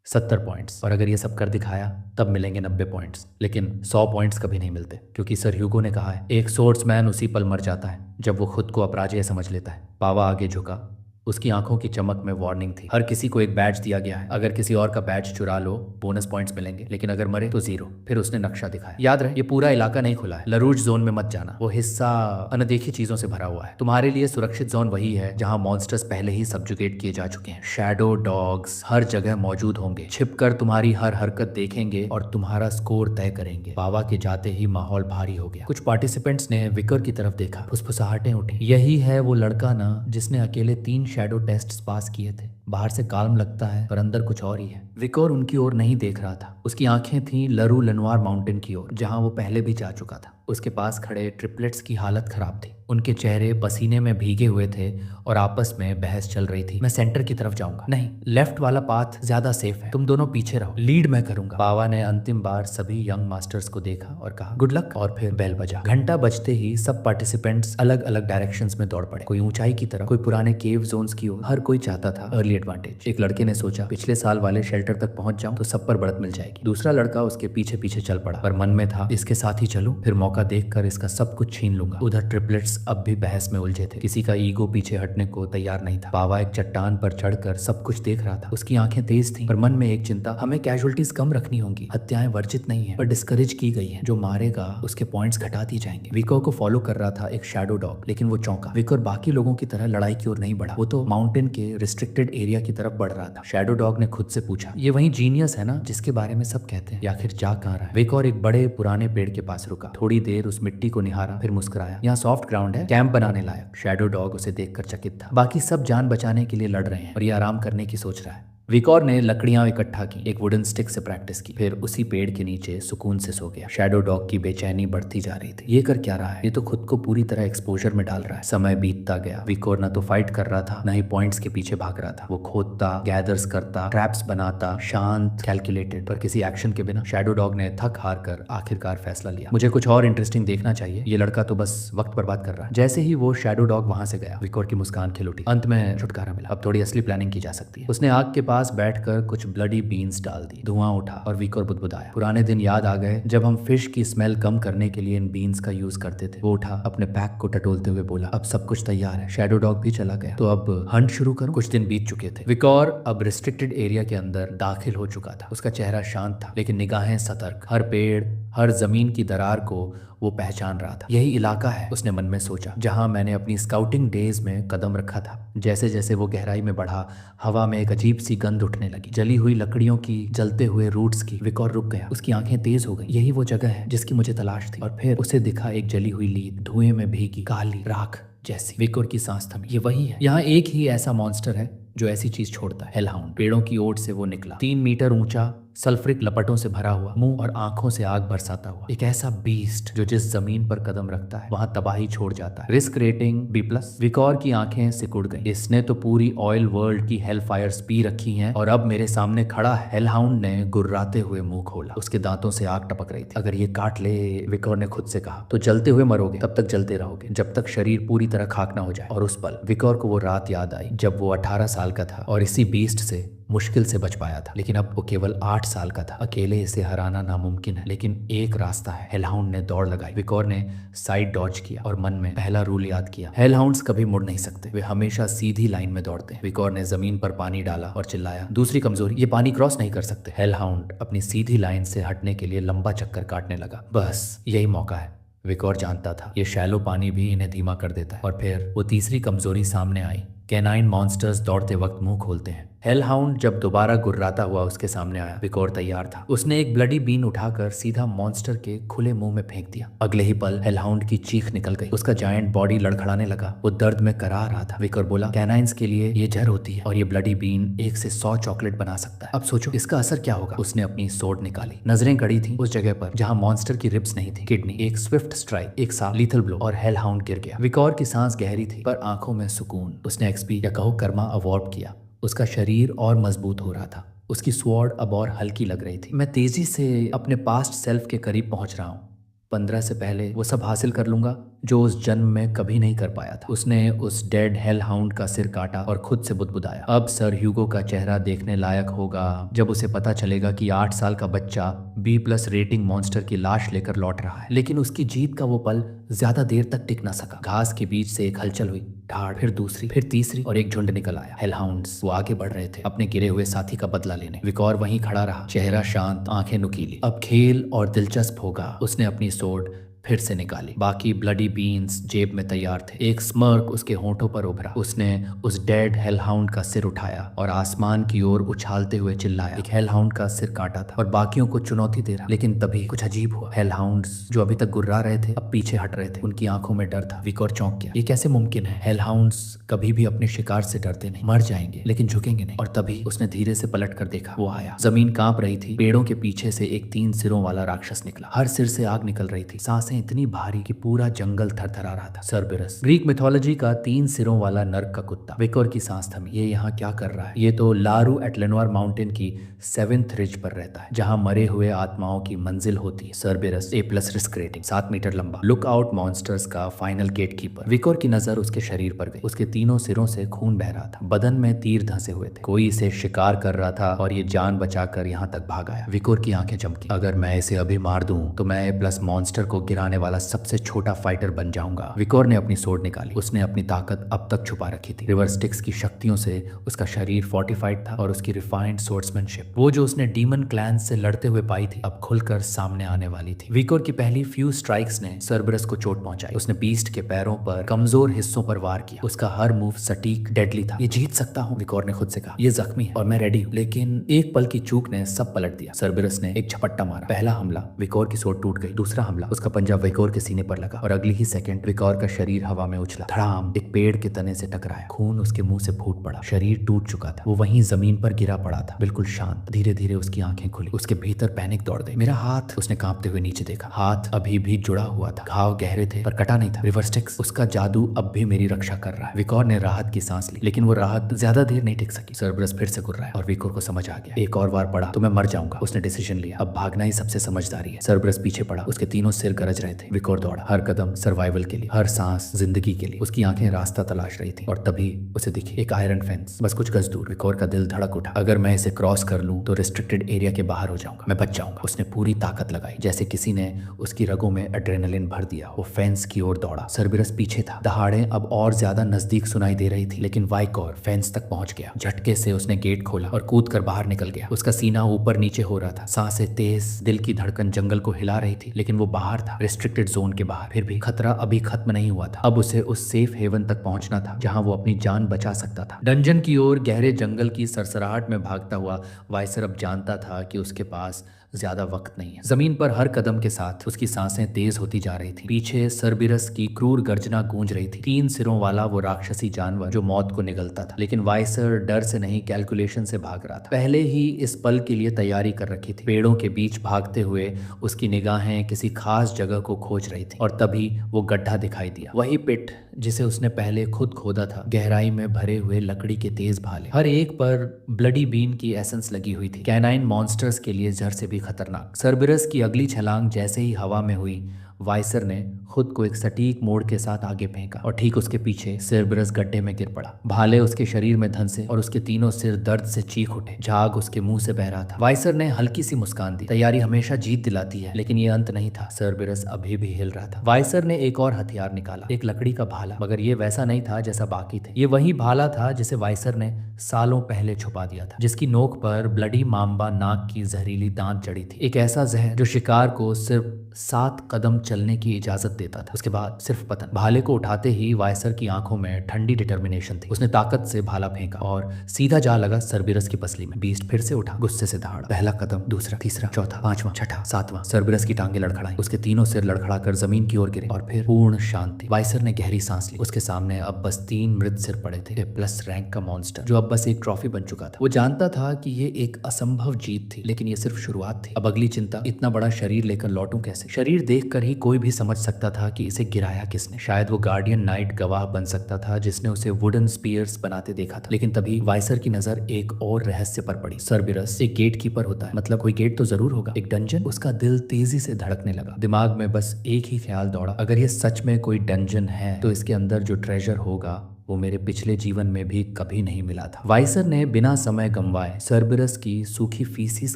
70 पॉइंट्स, और अगर ये सब कर दिखाया तब मिलेंगे 90 पॉइंट्स। लेकिन 100 पॉइंट्स कभी नहीं मिलते, क्योंकि सर ह्यूगो ने कहा है एक सोर्ट्समैन उसी पल मर जाता है जब वो खुद को अपराजय समझ लेता है। पावा आगे झुका। उसकी आंखों की चमक में वार्निंग थी। हर किसी को एक बैज दिया गया है, अगर किसी और का बैज चुरा लो बोनस पॉइंट्स मिलेंगे, लेकिन अगर मरे तो 0। फिर उसने नक्शा दिखाया। याद रहे ये पूरा इलाका नहीं खुला है, लरूज जोन में मत जाना, वो हिस्सा अनदेखी चीजों से भरा हुआ है। तुम्हारे लिए सुरक्षित जोन वही है जहां मॉन्स्टर्स पहले ही सब्जुगेट किए जा चुके हैं। शैडो डॉग्स हर जगह मौजूद होंगे, छिपकर तुम्हारी हर हरकत देखेंगे और तुम्हारा स्कोर तय करेंगे। पावा के जाते ही माहौल भारी हो गया। कुछ पार्टिसिपेंट्स ने विकर की तरफ देखा, फुसफुसाहटें उठी। यही है वो लड़का ना जिसने अकेले 3 शैडो टेस्ट पास किए थे। बाहर से काल्म लगता है पर अंदर कुछ और ही है। विकोर उनकी ओर नहीं देख रहा था। उसकी आंखें थीं लरू लनवार माउंटेन की ओर, जहां वो पहले भी जा चुका था। उसके पास खड़े ट्रिपलेट्स की हालत खराब थी। उनके चेहरे पसीने में भीगे हुए थे और आपस में बहस चल रही थी। मैं सेंटर की तरफ जाऊंगा। नहीं, लेफ्ट वाला पाथ ज्यादा सेफ है, तुम दोनों पीछे रहो, लीड मैं करूंगा। पावा ने अंतिम बार सभी यंग मास्टर्स को देखा और कहा गुड लक, और फिर बेल बजा। घंटा बजते ही सब पार्टिसिपेंट्स अलग अलग डायरेक्शंस में दौड़ पड़े। कोई ऊंचाई की तरफ, कोई पुराने केव जोन्स की ओर। हर कोई चाहता था अर्ली एडवांटेज। एक लड़के ने सोचा पिछले साल वाले शेल्टर तक पहुंच जाऊं तो सब पर बढ़त मिल जाएगी। दूसरा लड़का उसके पीछे पीछे चल पड़ा, पर मन में था इसके साथ ही चलूं, फिर मौका देखकर इसका सब कुछ छीन लूंगा। उधर ट्रिपलेट्स अब भी बहस में उलझे थे। किसी का ईगो पीछे हटने को तैयार नहीं था। पावा एक चट्टान पर चढ़कर सब कुछ देख रहा था। उसकी आंखें तेज थीं, पर मन में एक चिंता, हमें कैजुअलिटीज कम रखनी होंगी। हत्याएं वर्जित नहीं है पर डिस्करेज की गई है। जो मारेगा उसके पॉइंट्स घटा दिए जाएंगे। विकोर को फॉलो कर रहा था एक शैडो डॉग, लेकिन वो चौंका। विकोर बाकी लोगों की तरह लड़ाई की ओर नहीं बढ़ा, वो तो माउंटेन के रिस्ट्रिक्टेड एरिया की तरफ बढ़ रहा था। शैडो डॉग ने खुद से पूछा, ये वही जीनियस है ना जिसके बारे में सब कहते हैं, या आखिर जा कहाँ रहा है? विकोर एक बड़े पुराने पेड़ के पास रुका, थोड़ी देर उस मिट्टी को निहारा, फिर मुस्कुराया। यहाँ सॉफ्ट ग्राउंड है, कैंप बनाने लायक। शैडो डॉग उसे देखकर चकित था। बाकी सब जान बचाने के लिए लड़ रहे हैं और ये आराम करने की सोच रहा है। विकोर ने लकड़ियां इकट्ठा की, एक वुडन स्टिक से प्रैक्टिस की, फिर उसी पेड़ के नीचे सुकून से सो गया। शैडो डॉग की बेचैनी बढ़ती जा रही थी। ये कर क्या रहा है? ये तो खुद को पूरी तरह एक्सपोजर में डाल रहा है। समय बीतता गया। विकोर ना तो फाइट कर रहा था, ना ही पॉइंट्स के पीछे भाग रहा था। वो खोदता, गैदर्स करता, ट्रैप्स बनाता, शांत, कैलकुलेटेड, पर किसी एक्शन के बिना। शैडो डॉग ने थक हार कर आखिरकार फैसला लिया, मुझे कुछ और इंटरेस्टिंग देखना चाहिए। ये लड़का तो बस वक्त बर्बाद कर रहा है। जैसे ही वो शैडो डॉग वहां से गया, विकोर की मुस्कान खिल उठी। अंत में छुटकारा मिला। अब थोड़ी असली प्लानिंग की जा सकती है। उसने आग के पास बैठकर कुछ ब्लडी बीन्स डाल दी। धुआं उठा और विकोर बुदबुदाया। पुराने दिन याद आ गए जब हम फिश की स्मेल कम करने के लिए इन बीन्स का यूज करते थे। वो उठा, अपने पैक को टटोलते हुए बोला, अब सब कुछ तैयार है। शैडो डॉग भी चला गया। तो अब हंट शुरू करूं? कुछ दिन बीत चुके थे। विकोर अब रिस्ट्रिक्टेड एरिया के अंदर दाखिल हो चुका था। उसका चेहरा शांत था, लेकिन निगाहें सतर्क। हर पेड़, हर जमीन की दरार को वो पहचान रहा था। यही इलाका है, उसने मन में सोचा, जहां मैंने अपनी स्काउटिंग डेज में कदम रखा था। जैसे जैसे वो गहराई में बढ़ा, हवा में एक अजीब सी गंध उठने लगी, जली हुई लकड़ियों की, जलते हुए रूट्स की। विकोर रुक गया। उसकी आंखें तेज हो गई। यही वो जगह है जिसकी मुझे तलाश थी। और फिर उसे दिखा एक जली हुई लीद, धुएं में भीगी, काली राख जैसी। विकोर की सांस थमी। ये वही है। यहाँ एक ही ऐसा मॉन्स्टर है जो ऐसी चीज छोड़ता है, हेलहाउंड। पेड़ों की ओट से वो निकला, 3 मीटर ऊंचा, सल्फ्रिक लपटों से भरा हुआ, मुंह और आंखों से आग बरसाता हुआ। एक ऐसा बीस्ट जो जिस जमीन पर कदम रखता है वहां तबाही छोड़ जाता है। Risk rating B+। विकोर की आंखें सिकुड़ गई। इसने तो पूरी ऑयल वर्ल्ड की हेल फायर्स पी रखी हैं और अब मेरे सामने खड़ा हेलहाउंड ने गुर्राते हुए मुंह खोला। उसके दांतों से आग टपक रही थी। अगर ये काट ले, विकोर ने खुद से कहा, तो जलते हुए मरोगे। तब तक जलते रहोगे जब तक शरीर पूरी तरह खाक ना हो जाए। और उस पल विकोर को वो रात याद आई जब वो 18 साल का था और इसी बीस्ट से मुश्किल से बच पाया था। लेकिन अब वो केवल 8 साल का था। अकेले इसे हराना नामुमकिन है, लेकिन एक रास्ता है। हेलहाउंड ने दौड़ लगाई। विकोर ने साइड डॉज किया और मन में पहला रूल याद किया, हेलहाउंड्स कभी मुड़ नहीं सकते, वे हमेशा सीधी लाइन में दौड़ते हैं। विकोर ने जमीन पर पानी डाला और चिल्लाया, दूसरी कमजोरी, ये पानी क्रॉस नहीं कर सकते। हेलहाउंड अपनी सीधी लाइन से हटने के लिए लंबा चक्कर काटने लगा। बस यही मौका है। विकोर जानता था ये शैलो पानी भी इन्हें धीमा कर देता है। और फिर वो तीसरी कमजोरी सामने आई। कैनाइन मॉन्स्टर्स दौड़ते वक्त मुंह खोलते हैं। हेलहाउंड जब दोबारा गुर्राता हुआ उसके सामने आया, विकोर तैयार था। उसने एक ब्लडी बीन उठाकर सीधा मॉन्स्टर के खुले मुंह में फेंक दिया। अगले ही पल हेलहाउंड की चीख निकल गई। उसका जायंट बॉडी लड़खड़ाने लगा। वो दर्द में करा रहा था। विकोर बोला, कैनाइन्स के लिए ये जहर होती है और ये ब्लडी बीन 1 से 100 चॉकलेट बना सकता है। अब सोचो इसका असर क्या होगा। उसने अपनी सोर्ड निकाली। नजरें गड़ी थी उस जगह पर जहां मॉन्स्टर की रिब्स नहीं थी। किडनी, एक स्विफ्ट स्ट्राइक, एक साफ लीथल ब्लो और हेलहाउंड गिर गया। विकोर की सांस गहरी थी पर आंखों में सुकून। उसने एक्सपी या कहो कर्मा अवॉर्ब किया। उसका शरीर और मजबूत हो रहा था। उसकी स्वॉर्ड अब और हल्की लग रही थी। मैं तेजी से अपने पास्ट सेल्फ के करीब पहुंच रहा हूँ। 15 से पहले वो सब हासिल कर लूंगा जो उस जन्म में कभी नहीं कर पाया था। उसने उस डेड हेल हाउंड का सिर काटा और खुद से बुदबुदाया। अब सर ह्यूगो का चेहरा देखने लायक होगा जब उसे पता चलेगा कि 8 साल का बच्चा B+ रेटिंग मॉन्स्टर की लाश लेकर लौट रहा है। लेकिन उसकी जीत का वो पल ज्यादा देर तक टिक ना सका। घास के बीच से एक हलचल हुई, ढाड़, फिर दूसरी, फिर तीसरी, और एक झुंड निकल आया। हेलहाउंड्स। वो आगे बढ़ रहे थे अपने गिरे हुए साथी का बदला लेने। विकॉर वहीं खड़ा रहा, चेहरा शांत, आंखें नुकीली। अब खेल और दिलचस्प होगा। उसने अपनी सोर्ड फिर से निकाली। बाकी ब्लडी बीन्स जेब में तैयार थे। एक स्मर्क उसके होंठों पर उभरा। उसने उस डेड हेलहाउंड का सिर उठाया और आसमान की ओर उछालते हुए चिल्लाया। एक हेलहाउंड का सिर काटा था और बाकियों को चुनौती दे रहा। लेकिन तभी कुछ अजीब हुआ। हेलहाउंड्स जो अभी तक गुर्रा रहे थे अब पीछे हट रहे थे। उनकी आंखों में डर था। विकॉर चौंक गया। ये कैसे मुमकिन है? हेलहाउंड्स कभी भी अपने शिकार से डरते नहीं। मर जाएंगे लेकिन झुकेंगे नहीं। और तभी उसने धीरे से पलट कर देखा। वो आया। जमीन कांप रही थी। पेड़ों के पीछे से एक 3 सिरों वाला राक्षस निकला। हर सिर से आग निकल रही थी। सांसें इतनी भारी कि पूरा जंगल थरथरा रहा था। सर्बेरस, ग्रीक मिथोलॉजी का 3 सिरों वाला नर्क का कुत्ता। विकोर की सांस थमी। ये यहाँ क्या कर रहा है? ये तो लारू एटलेनोर माउंटेन की 7th रिज पर रहता है जहाँ मरे हुए आत्माओं की मंजिल होती है। सर्बेरस, A+ रिस्क रेटिंग, 7 मीटर लंबा, लुक आउट मॉन्स्टर्स का फाइनल गेट कीपर। विकोर की नजर उसके शरीर पर गई। उसके तीनों सिरों से खून बह रहा था। बदन में तीर धंसे हुए थे। कोई इसे शिकार कर रहा था और ये जान बचाकर यहाँ तक भाग आया। विकोर की आंखें चमकी। अगर मैं इसे अभी मार दूं तो मैं A+ मॉन्स्टर को गिराने वाला सबसे छोटा फाइटर बन जाऊंगा। विकोर ने अपनी सोर्ड निकाली। उसने अपनी ताकत अब तक छुपा रखी थी। रिवर स्टिक्स की शक्तियों से उसका शरीर फोर्टिफाइड था और उसकी रिफाइंड सोर्ड्समैनशिप, वो जो उसने डीमन क्लैन से लड़ते हुए पाई थी, अब खुलकर सामने आने वाली थी। विकोर की पहली फ्यू स्ट्राइक्स ने सर्बरस को चोट पहुंचाई। उसने बीस्ट के पैरों पर कमजोर हिस्सों पर वार किया। उसका हर मूव सटीक, डेडली था। ये जीत सकता हूं, विकोर ने खुद से कहा। ये जख्मी है और मैं रेडी हूं। लेकिन एक पल की चूक ने सब पलट दिया। सर्बरस ने एक झपट्टा मारा। पहला हमला, विकोर की सोर्ड टूट गई। दूसरा हमला, उसका पंजा विकोर के सीने पर लगा और अगली ही सेकंड विकोर का शरीर हवा में उछला। धड़ाम, एक पेड़ के तने से टकराया। खून उसके मुंह से फूट पड़ा। शरीर टूट चुका था। वो वहीं जमीन पर गिरा पड़ा था, बिल्कुल शांत। धीरे धीरे उसकी आंखें खुली। उसके भीतर पैनिक दौड़ गई। मेरा हाथ, उसने कांपते हुए नीचे देखा। हाथ अभी भी जुड़ा हुआ था। घाव गहरे थे पर कटा नहीं था। रिवर स्टिक्स, उसका जादू अब भी मेरी रक्षा कर रहा है। विकोर ने राहत की सांस ली, लेकिन वो राहत ज्यादा देर नहीं टिक सकी। सर्बरस फिर से गुर्राया और विकोर को समझ आ गया, एक और बार पड़ा तो मैं मर जाऊंगा। उसने डिसीजन लिया, अब भागना ही सबसे समझदारी है। सर्बरस पीछे पड़ा। उसके तीनों सिर गरज रहे थे। विकोर दौड़ा, हर कदम सर्वाइवल के लिए, हर सांस जिंदगी के लिए। उसकी आंखें रास्ता तलाश रही थी और तभी उसे दिखी एक आयरन फेंस, बस कुछ गज दूर। विकोर का दिल धड़क उठा। अगर मैं इसे क्रॉस कर लूं तो रिस्ट्रिक्टेड एरिया के बाहर हो जाऊंगा, मैं बच जाऊंगा। उसने पूरी ताकत लगाई, जैसे किसी ने उसकी रगों में एड्रेनलिन भर दिया। वो फेंस की ओर दौड़ा। सर्बरस पीछे था। दहाड़ें अब और ज्यादा नजदीक सुनाई दे रही थी, लेकिन वाइकोर फेंस तक पहुंच गया। झटके से उसने गेट खोला और कूद कर बाहर निकल गया। उसका सीना ऊपर नीचे हो रहा था, सांसें तेज, दिल की धड़कन जंगल को हिला रही थी, लेकिन वो बाहर था, रिस्ट्रिक्टेड जोन के बाहर। फिर भी खतरा अभी खत्म नहीं हुआ था। अब उसे उस सेफ हेवन तक पहुंचना था जहां वो अपनी जान बचा सकता था। डंजन की ओर गहरे जंगल की सरसराहट में भागता हुआ वाइसर अब जानता था कि उसके पास ज्यादा वक्त नहीं है। जमीन पर हर कदम के साथ उसकी सांसें तेज होती जा रही थी। पीछे सर्बिरस की क्रूर गर्जना गूंज रही थी। 3 सिरों वाला वो राक्षसी जानवर जो मौत को निगलता था, लेकिन वाइसर डर से नहीं, कैलकुलेशन से भाग रहा था। पहले ही इस पल के लिए तैयारी कर रखी थी। पेड़ों के बीच भागते हुए उसकी निगाहें किसी खास जगह को खोज रही थी और तभी वो गड्ढा दिखाई दिया। वही पिट जिसे उसने पहले खुद खोदा था, गहराई में भरे हुए लकड़ी के तेज भाले, हर एक पर ब्लडी बीन की एसेंस लगी हुई थी। कैनाइन मॉन्स्टर्स के लिए जहर से भी खतरनाक। सर्बिरस की अगली छलांग जैसे ही हवा में हुई, वाइसर ने खुद को एक सटीक मोड़ के साथ आगे फेंका और ठीक उसके पीछे सर्बिरस गड्ढे में गिर पड़ा। भाले उसके शरीर में धंसे और उसके तीनों सिर दर्द से चीख उठे। झाग उसके मुंह से बह रहा था। वाइसर ने हल्की सी मुस्कान दी। तैयारी हमेशा जीत दिलाती है, लेकिन ये अंत नहीं था। सर्बिरस अभी भी हिल रहा था। वाइसर ने एक और हथियार निकाला, एक लकड़ी का भाला, मगर ये वैसा नहीं था जैसा बाकी थे। ये वही भाला था जिसे वाइसर ने सालों पहले छुपा दिया था, जिसकी नोक पर ब्लडी माम्बा नाग की जहरीली दांत जड़ी थी। एक ऐसा जहर जो शिकार को सिर्फ 7 कदम चलने की इजाजत देता था, उसके बाद सिर्फ पतन। भाले को उठाते ही वाइसर की आंखों में ठंडी डिटर्मिनेशन थी। उसने ताकत से भाला फेंका और सीधा जा लगा सर्बिरस की पसली में। बीस्ट फिर से उठा, गुस्से से दहाड़ा। पहला कदम, दूसरा, तीसरा, चौथा, पांचवा, छठा, सातवां। सर्बिरस की टांगे लड़खड़ाई, उसके तीनों सिर लड़खड़ाकर जमीन की ओर गिरे और फिर पूर्ण शांति। वाइसर ने गहरी सांस ली। उसके सामने अब बस 3 मृत सिर पड़े थे। प्लस रैंक का मॉन्स्टर जो अब बस एक ट्रॉफी बन चुका था। वो जानता था कि ये एक असंभव जीत थी, लेकिन ये सिर्फ शुरुआत थी। अब अगली चिंता, इतना बड़ा शरीर लेकर लौटूं कैसे। शरीर देखकर ही कोई भी समझ सकता था कि इसे गिराया किसने। शायद वो गार्डियन नाइट गवाह बन सकता था जिसने उसे वुडन स्पीयर्स बनाते देखा था। लेकिन तभी वाइसर की नजर एक और रहस्य पर पड़ी। सर्बिरस एक गेट कीपर होता है, मतलब कोई गेट तो जरूर होगा। एक डंजन? उसका दिल तेजी से धड़कने लगा। दिमाग में बस एक ही ख्याल दौड़ा, अगर ये सच में कोई डंजन है तो इसके अंदर जो ट्रेजर होगा वो मेरे पिछले जीवन में भी कभी नहीं मिला था। वाइसर ने बिना समय गंवाए सर्बिरस की सूखी फीसिस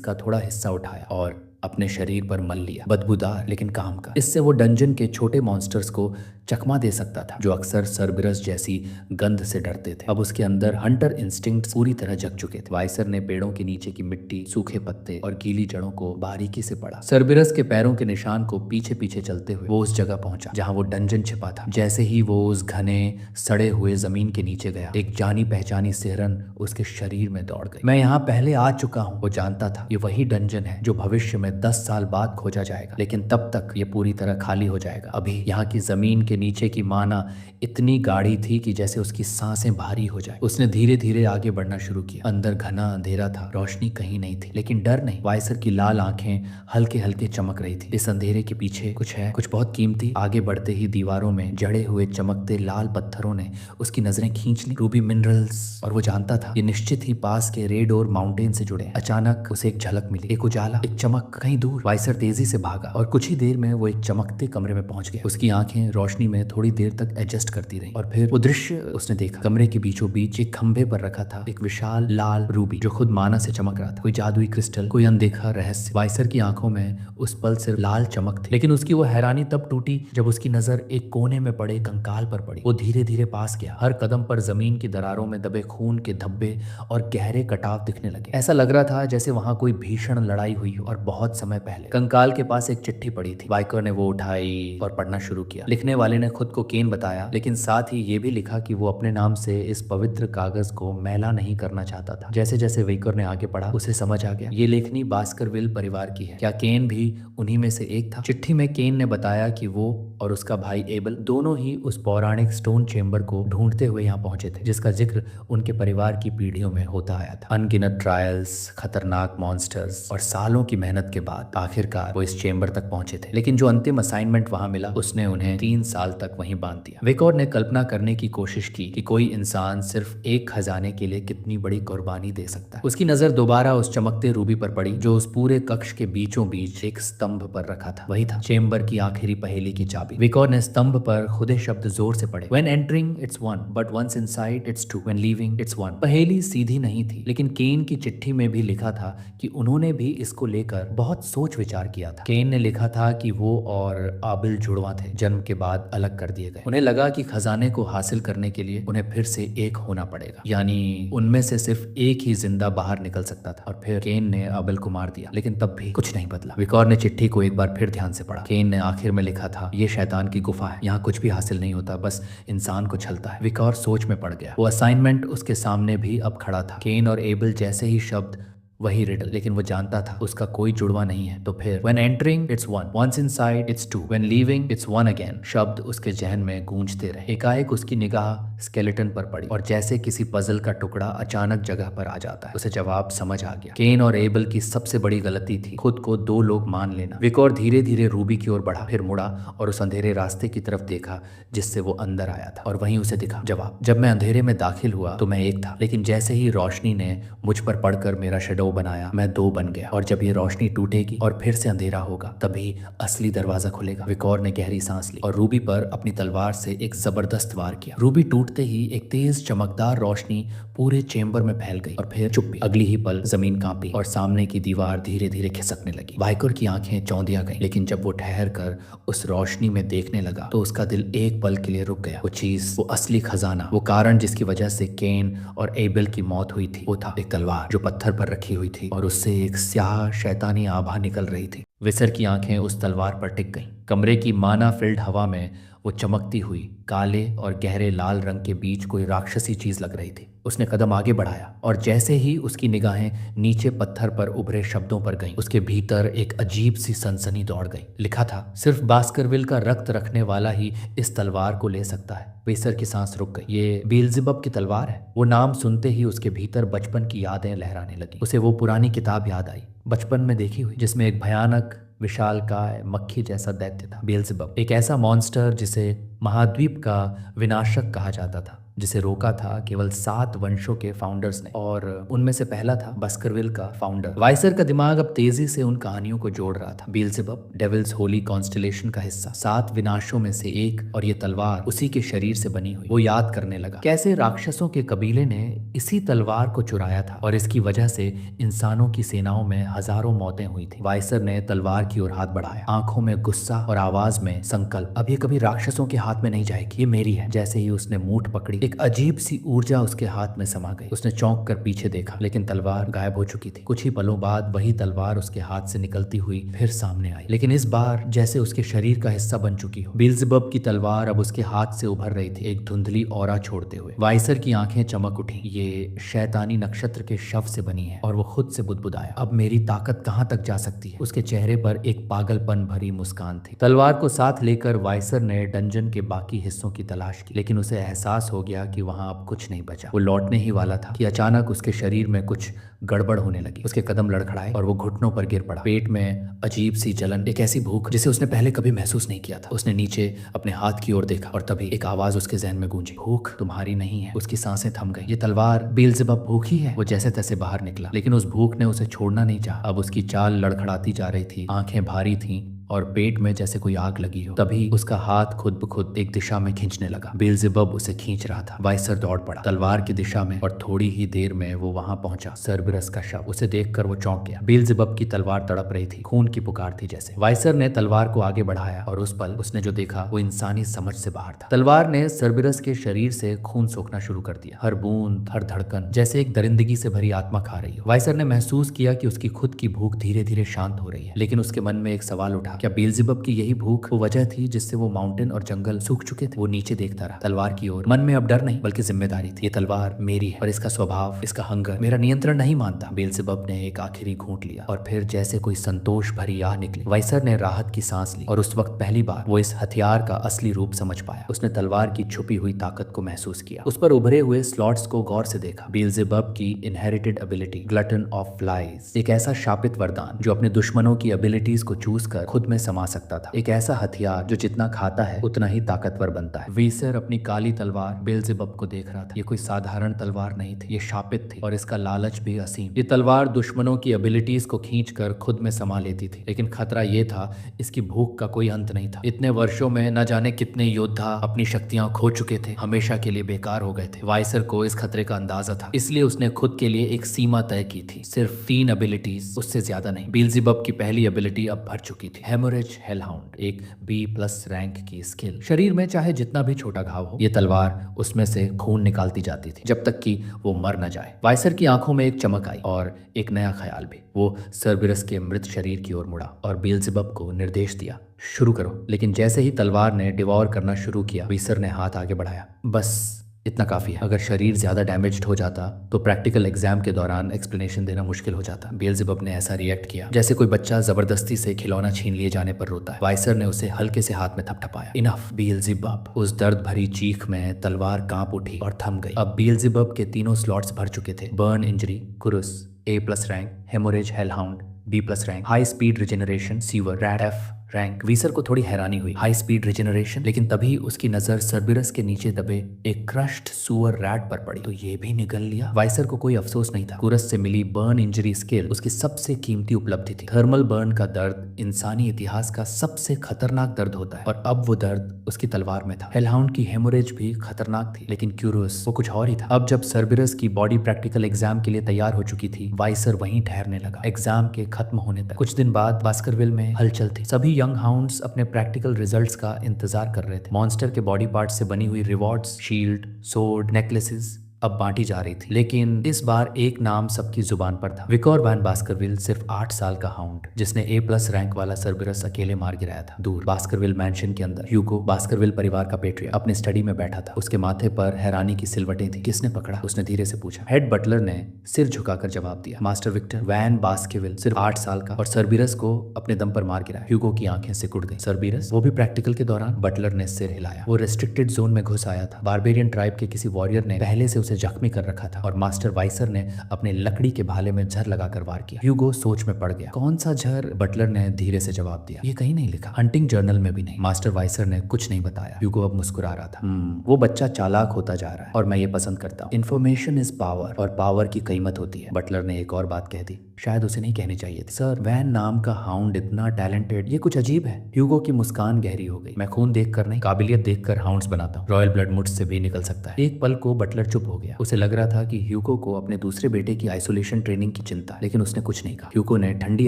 का थोड़ा हिस्सा उठाया और अपने शरीर पर मल लिया। बदबूदार लेकिन काम का। इससे वो डंजन के छोटे मॉन्स्टर्स को चकमा दे सकता था जो अक्सर सर्बिरस जैसी गंध से डरते थे। अब उसके अंदर हंटर इंस्टिंक्ट पूरी तरह जग चुके थे। वाइसर ने पेड़ों के नीचे की मिट्टी, सूखे पत्ते और गीली जड़ों को बारीकी से पढ़ा। सर्बिरस के पैरों के निशान को पीछे पीछे चलते हुए वो उस जगह पहुंचा जहां वो डंजन छिपा था। जैसे ही वो उस घने सड़े हुए जमीन के नीचे गया, एक जानी पहचानी सिहरन उसके शरीर में दौड़ गई। मैं यहाँ पहले आ चुका हूँ। वो जानता था ये वही डंजन है जो भविष्य में 10 साल बाद खोजा जाएगा, लेकिन तब तक ये पूरी तरह खाली हो जाएगा। अभी यहाँ की जमीन के नीचे की माना इतनी गाढ़ी थी कि जैसे उसकी सांसें भारी हो जाए। उसने धीरे धीरे आगे बढ़ना शुरू किया। अंदर घना अंधेरा था, रोशनी कहीं नहीं थी, लेकिन डर नहीं। वाइसर की लाल आंखें हल्के हल्के चमक रही थी। इस अंधेरे के पीछे कुछ है, कुछ बहुत कीमती। आगे बढ़ते ही दीवारों में जड़े हुए चमकते लाल पत्थरों ने उसकी नजरें खींच ली। Ruby minerals. और वो जानता था ये निश्चित ही पास के रेड और माउंटेन से जुड़े। अचानक उसे एक झलक मिली, एक उजाला, एक चमक कहीं दूर। वाइसर तेजी से भागा और कुछ ही देर में वो एक चमकते कमरे में पहुंच गया। उसकी आंखें रोशनी में थोड़ी देर तक एडजस्ट करती रही और फिर वो दृश्य उसने देखा। कमरे के बीचों बीच एक खंभे पर रखा था एक विशाल लाल रूबी जो खुद माना से चमक रहा था। कोई जादुई क्रिस्टल, कोई अनदेखा रहस्य। वाइसर की आंखों में उस पल सिर्फ लाल चमक थी, लेकिन उसकी वो हैरानी तब टूटी जब उसकी नजर एक कोने में पड़े कंकाल पर पड़ी। वो धीरे धीरे पास गया। हर कदम पर जमीन की दरारों में दबे खून के धब्बे और गहरे कटाव दिखने लगे। ऐसा लग रहा था जैसे वहां कोई भीषण लड़ाई हुई और बहुत समय पहले। कंकाल के पास एक चिट्ठी पड़ी थी। वाइकर ने वो उठाई और पढ़ना शुरू किया। लिखने वाले ने खुद को केन बताया, लेकिन साथ ही ये भी लिखा कि वो अपने नाम से इस पवित्र कागज को मैला नहीं करना चाहता था। जैसे जैसे वेकर ने आगे पढ़ा उसे समझ आ गया ये लेखनी बास्करविल परिवार की है। क्या केन भी उन्हीं में से एक था? चिट्ठी में केन ने बताया कि वो और उसका भाई एबल दोनों ही उस पौराणिक स्टोन चेम्बर को ढूंढते हुए यहाँ पहुंचे थे जिसका जिक्र उनके परिवार की पीढ़ियों में होता आया था। अनगिनत ट्रायल्स, खतरनाक मॉन्स्टर्स और सालों की मेहनत के बाद आखिरकार वो इस चेम्बर तक पहुंचे थे। लेकिन जो अंतिम असाइनमेंट वहां मिला उसने उन्हें 3 साल तक वहीं बांध दिया। वेकोर ने कल्पना करने की कोशिश की कि कोई इंसान सिर्फ एक खजाने के लिए कितनी बड़ी कुर्बानी दे सकता है। उसकी नजर दोबारा उस चमकते रूबी पर पड़ी जो उस पूरे कक्ष के बीचों बीच एक स्तंभ पर रखा था। वही था चेम्बर की आखिरी पहेली की चाबी। वेकोर ने स्तंभ पर खुदे शब्द जोर से पढ़े। When entering it's 1, but once inside it's 2. When leaving it's 1. पहेली सीधी नहीं थी, लेकिन केन की चिट्ठी में भी लिखा था कि उन्होंने भी इसको लेकर बहुत सोच विचार किया था। केन ने लिखा था कि वो और आबिल जुड़वा थे, जन्म के बाद अलग कर दिए गए। उन्हें लगा कि खजाने को हासिल करने के लिए उन्हें फिर से एक होना पड़ेगा, यानी उनमें से सिर्फ एक ही जिंदा बाहर निकल सकता था। और फिर केन ने आबिल को मार दिया, लेकिन तब भी कुछ नहीं बदला। विकौर ने चिट्ठी को एक बार फिर ध्यान से पढ़ा। केन ने आखिर में लिखा था ये शैतान की गुफा है, यहाँ कुछ भी हासिल नहीं होता, बस इंसान को छलता है। विकौर सोच में पड़ गया। वो असाइनमेंट उसके सामने भी अब खड़ा था। केन और एबल जैसे ही शब्द, वही रिडल, लेकिन वो जानता था उसका कोई जुड़वा नहीं है। तो फिर When entering it's 1, once inside it's 2, when leaving it's 1 again शब्द उसके जहन में गूंजते रहे। एकाएक उसकी निगाह स्केलेटन पर पड़ी और जैसे किसी पजल का टुकड़ा अचानक जगह पर आ जाता है, उसे जवाब समझ आ गया। केन और एबल की सबसे बड़ी गलती थी खुद को 2 लोग मान लेना। विकोर धीरे धीरे रूबी की ओर बढ़ा, फिर मुड़ा और उस अंधेरे रास्ते की तरफ देखा जिससे वो अंदर आया था, और वहीं उसे दिखा जवाब। जब मैं अंधेरे में दाखिल हुआ तो मैं एक था, लेकिन जैसे ही रोशनी ने मुझ पर पड़कर मेरा शेडो बनाया, मैं 2 बन गया। और जब ये रोशनी टूटेगी और फिर से अंधेरा होगा, तभी असली दरवाजा खुलेगा। विकोर ने गहरी सांस ली और रूबी पर अपनी तलवार से एक जबरदस्त वार किया। रूबी टूटते ही एक तेज चमकदार रोशनी पूरे चेम्बर में फैल गई और फिर चुप्पी। अगली ही पल जमीन कांपी और सामने की दीवार धीरे धीरे खिसकने लगी। वाइकर की आंखें चौंधिया गईं, लेकिन जब वो ठहर कर उस रोशनी में देखने लगा तो उसका दिल एक पल के लिए रुक गया। वो चीज, वो असली खजाना, वो कारण जिसकी वजह से केन और एबल की मौत हुई थी, वो था एक तलवार जो पत्थर पर रखी हुई थी और उससे एक स्याह शैतानी आभा निकल रही थी। विसर की आंखें उस तलवार पर टिक गईं। कमरे की माना फिल्ड हवा में वो चमकती हुई काले और गहरे लाल रंग के बीच कोई राक्षसी चीज लग रही थी। उसने कदम आगे बढ़ाया और जैसे ही उसकी निगाहें नीचे पत्थर पर उभरे शब्दों पर गईं, उसके भीतर एक अजीब सी सनसनी दौड़ गई। लिखा था सिर्फ बास्करविल का रक्त रखने वाला ही इस तलवार को ले सकता है। वेसर की सांस रुक गई। ये बेल्ज़ेबब की तलवार है। वो नाम सुनते ही उसके भीतर बचपन की यादें लहराने लगी। उसे वो पुरानी किताब याद आई, बचपन में देखी हुई, जिसमें एक भयानक विशालकाय मक्खी जैसा दैत्य था। बेल्ज़ेबब एक ऐसा मॉन्स्टर जिसे महाद्वीप का विनाशक कहा जाता था, जिसे रोका था केवल 7 वंशों के फाउंडर्स ने, और उनमें से पहला था बास्करविल का फाउंडर। वाइसर का दिमाग अब तेजी से उन कहानियों को जोड़ रहा था। बेल्ज़ेबब डेविल्स होली कॉन्स्टलेशन का हिस्सा, 7 विनाशों में से एक, और ये तलवार उसी के शरीर से बनी हुई। वो याद करने लगा कैसे राक्षसों के कबीले ने इसी तलवार को चुराया था और इसकी वजह से इंसानों की सेनाओं में हजारों मौतें हुई थी। वाइसर ने तलवार की ओर हाथ बढ़ाया, आंखों में गुस्सा और आवाज में संकल्प। अब ये कभी राक्षसों के हाथ में नहीं जाएगी, ये मेरी है। जैसे ही उसने मूठ पकड़ी, एक अजीब सी ऊर्जा उसके हाथ में समा गई। उसने चौंक कर पीछे देखा, लेकिन तलवार गायब हो चुकी थी। कुछ ही पलों बाद वही तलवार उसके हाथ से निकलती हुई फिर सामने आई, लेकिन इस बार जैसे उसके शरीर का हिस्सा बन चुकी हो। बेल्ज़ेबब की तलवार अब उसके हाथ से उभर रही थी, एक धुंधली ऑरा छोड़ते हुए। वाइसर की आंखें चमक उठी। ये शैतानी नक्षत्र के शव से बनी है, और वो खुद से बुदबुदाया, अब मेरी ताकत कहां तक जा सकती है। उसके चेहरे पर एक पागलपन भरी मुस्कान थी। तलवार को साथ लेकर वाइसर ने डंजन के बाकी हिस्सों की तलाश की, लेकिन उसे एहसास हो गया कि वहां अब कुछ नहीं बचा। वो लौटने ही वाला था कि अचानक उसके शरीर में कुछ गड़बड़ होने लगी। उसके कदम लड़खड़ाए और वो घुटनों पर गिर पड़ा। पेट में अजीब सी जलन, एक ऐसी भूख जिसे उसने पहले कभी महसूस नहीं किया था। उसने नीचे अपने हाथ की ओर देखा और तभी एक आवाज उसके जहन में गूंजी, भूख तुम्हारी नहीं है। उसकी सांसें थम गई। ये तलवार बेल्ज़ेबब भूखी है। वो जैसे तैसे बाहर निकला, लेकिन उस भूख ने उसे छोड़ना नहीं चाहा। अब उसकी चाल लड़खड़ाती जा रही थी, आंखें भारी थीं और पेट में जैसे कोई आग लगी हो। तभी उसका हाथ खुद ब खुद एक दिशा में खींचने लगा। बेल्ज़ेबब उसे खींच रहा था। वाइसर दौड़ पड़ा तलवार की दिशा में, और थोड़ी ही देर में वो वहां पहुंचा। सर्बरस का शव। उसे देखकर वो चौंक गया। बेल्ज़ेबब की तलवार तड़प रही थी, खून की पुकार थी जैसे। वाइसर ने तलवार को आगे बढ़ाया, और उस पल उसने जो देखा वो इंसानी समझ से बाहर था। तलवार ने सर्बरस के शरीर से खून सोखना शुरू कर दिया, हर बूंद, हर धड़कन जैसे एक दरिंदगी से भरी आत्मा खा रही हो। वाइसर ने महसूस किया कि उसकी खुद की भूख धीरे धीरे शांत हो रही है, लेकिन उसके मन में एक सवाल उठा, क्या बेल्ज़ेबब की यही भूख वो वजह थी जिससे वो माउंटेन और जंगल सूख चुके थे? वो नीचे देखता रहा, तलवार की ओर। मन में अब डर नहीं बल्कि जिम्मेदारी थी। ये तलवार मेरी है, और इसका स्वभाव, इसका हंगर मेरा नियंत्रण नहीं मानता। बेल्ज़ेबब ने एक आखिरी घूंट लिया, और फिर जैसे कोई संतोष भरी आह निकली। वाइसर ने राहत की सांस ली, और उस वक्त पहली बार वो इस हथियार का असली रूप समझ पाया। उसने तलवार की छुपी हुई ताकत को महसूस किया, उस पर उभरे हुए स्लॉट्स को गौर से देखा। बेल्ज़ेबब की inherited ability, glutton of flies, एक ऐसा शापित वरदान जो अपने दुश्मनों की एबिलिटीज को चूज कर खुद में समा सकता था। एक ऐसा हथियार जो जितना खाता है उतना ही ताकतवर बनता है। वीसर अपनी काली तलवार बेल्ज़ेबब को देख रहा था। ये कोई साधारण तलवार नहीं थी, ये शापित थी, और इसका लालच भी असीम। ये तलवार दुश्मनों की एबिलिटीज को खींचकर खुद में समा लेती थी, लेकिन खतरा ये था, इसकी भूख का कोई अंत नहीं था। इतने वर्षों में न जाने कितने योद्धा अपनी शक्तियां खो चुके थे, हमेशा के लिए बेकार हो गए थे। वाइसर को इस खतरे का अंदाजा था, इसलिए उसने खुद के लिए एक सीमा तय की थी, सिर्फ 3 एबिलिटीज, उससे ज्यादा नहीं। बेल्ज़ेबब की पहली एबिलिटी अब भर चुकी थी, हेमोरेज हेलहाउंड, एक B+ रैंक की स्किल। शरीर में चाहे जितना भी छोटा घाव हो, ये तलवार उसमें से खून निकालती जाती थी जब तक कि वो मर न जाए। वाइसर की आंखों में एक चमक आई और एक नया ख्याल भी। वो सर्बरस के मृत शरीर की ओर मुड़ा और बेल्ज़ेबब को निर्देश दिया, शुरू करो। लेकिन जैसे ही तलवार ने डिवॉर करना शुरू किया, वाइसर ने हाथ आगे बढ़ाया, बस इतना काफी है। अगर शरीर ज्यादा डैमेज्ड हो जाता तो प्रैक्टिकल एग्जाम के दौरान एक्सप्लेनेशन देना मुश्किल हो जाता। बेल्ज़ेबब ने ऐसा रिएक्ट किया जैसे कोई बच्चा जबरदस्ती से खिलौना छीन लिए जाने पर रोता है। वाइसर ने उसे हल्के से हाथ में थपथपाया, इनफ बेल्ज़ेबब। उस दर्द भरी चीख में तलवार कांप उठी और थम गई। अब बेल्ज़ेबब के तीनों स्लॉट्स भर चुके थे, बर्न इंजरी कुरुस A+ rank, haemorrhage hellhound B+ rank, high speed regeneration sewer rat F rank. वीसर को थोड़ी हैरानी हुई, हाई स्पीड रिजेनरेशन, लेकिन तभी उसकी नजर सर्बरस के नीचे दबे एक क्रश्ड सुअर रैट पर पड़ी। तो ये भी निगल लिया। वाइसर को कोई अफसोस नहीं था। कुरस से मिली बर्न इंजरी स्किल उसकी सबसे कीमती उपलब्धि थी। थर्मल बर्न का दर्द इंसानी इतिहास का सबसे खतरनाक दर्द होता है, और अब वो दर्द उसकी तलवार में था। हेलहाउंड की हेमोरेज भी खतरनाक थी, लेकिन क्यूरस वो कुछ और ही था। अब जब सर्बरस की बॉडी प्रैक्टिकल एग्जाम के लिए तैयार हो चुकी थी, वाइसर वहीं ठहरने लगा, एग्जाम के खत्म होने तक। कुछ दिन बाद बास्करविल में हलचल थी। सभी यंग हाउंड्स अपने प्रैक्टिकल रिजल्ट्स का इंतजार कर रहे थे। मॉन्स्टर के बॉडी पार्ट्स से बनी हुई रिवॉर्ड्स, शील्ड, सोर्ड, नेकलेसेस अब बांटी जा रही थी, लेकिन इस बार एक नाम सबकी जुबान पर था, विकोर वैन बास्करविल, सिर्फ 8 साल का हाउंड जिसने A+ रैंक वाला सर्बरस अकेले मार गिराया था। दूर बास्करविल मैंशन के अंदर ह्यूगो, बास्करविल परिवार का पेट्रिया, अपने स्टडी में बैठा था। उसके माथे पर हैरानी की सिलवटें थी। किसने पकड़ा? उसने धीरे से पूछा। हेड बटलर ने सिर झुकाकर जवाब दिया, मास्टर विक्टर वैन बास्करविल, सिर्फ 8 साल का, और सर्बरस को अपने दम पर मार गिराया। ह्यूगो की आंखें सिकुड़ गई। सर्बरस, वो भी प्रैक्टिकल के दौरान? बटलर ने सिर हिलाया। वो रेस्ट्रिक्टेड जोन में घुस आया था। बारबेरियन ट्राइब के किसी वॉरियर ने पहले से उसे उसे जख्मी कर रखा था और मास्टर वाइसर ने अपने लकड़ी के भाले में जहर लगाकर वार किया। ह्यूगो सोच में पड़ गया। कौन सा जहर? बटलर ने धीरे से जवाब दिया, ये कहीं नहीं लिखा, हंटिंग जर्नल में भी नहीं। मास्टर वाइसर ने कुछ नहीं बताया। ह्यूगो अब मुस्कुरा रहा था। वो बच्चा चालाक होता जा रहा है और मैं ये पसंद करता हूँ। इन्फॉर्मेशन इज पावर और पावर की कीमत होती है। बटलर ने एक और बात कह दी, शायद उसे नहीं कहनी चाहिए थी। सर, वैन नाम का हाउंड इतना टैलेंटेड, ये कुछ अजीब है। ह्यूगो की मुस्कान गहरी हो गई। मैं खून देखकर नहीं, काबिलियत देखकर हाउंड्स बनाता हूँ। रॉयल ब्लड मुझसे भी निकल सकता है। एक पल को बटलर चुप हो गया। उसे लग रहा था कि ह्यूगो को अपने दूसरे बेटे की आइसोलेशन ट्रेनिंग की चिंता, लेकिन उसने कुछ नहीं कहा। ह्यूगो ने ठंडी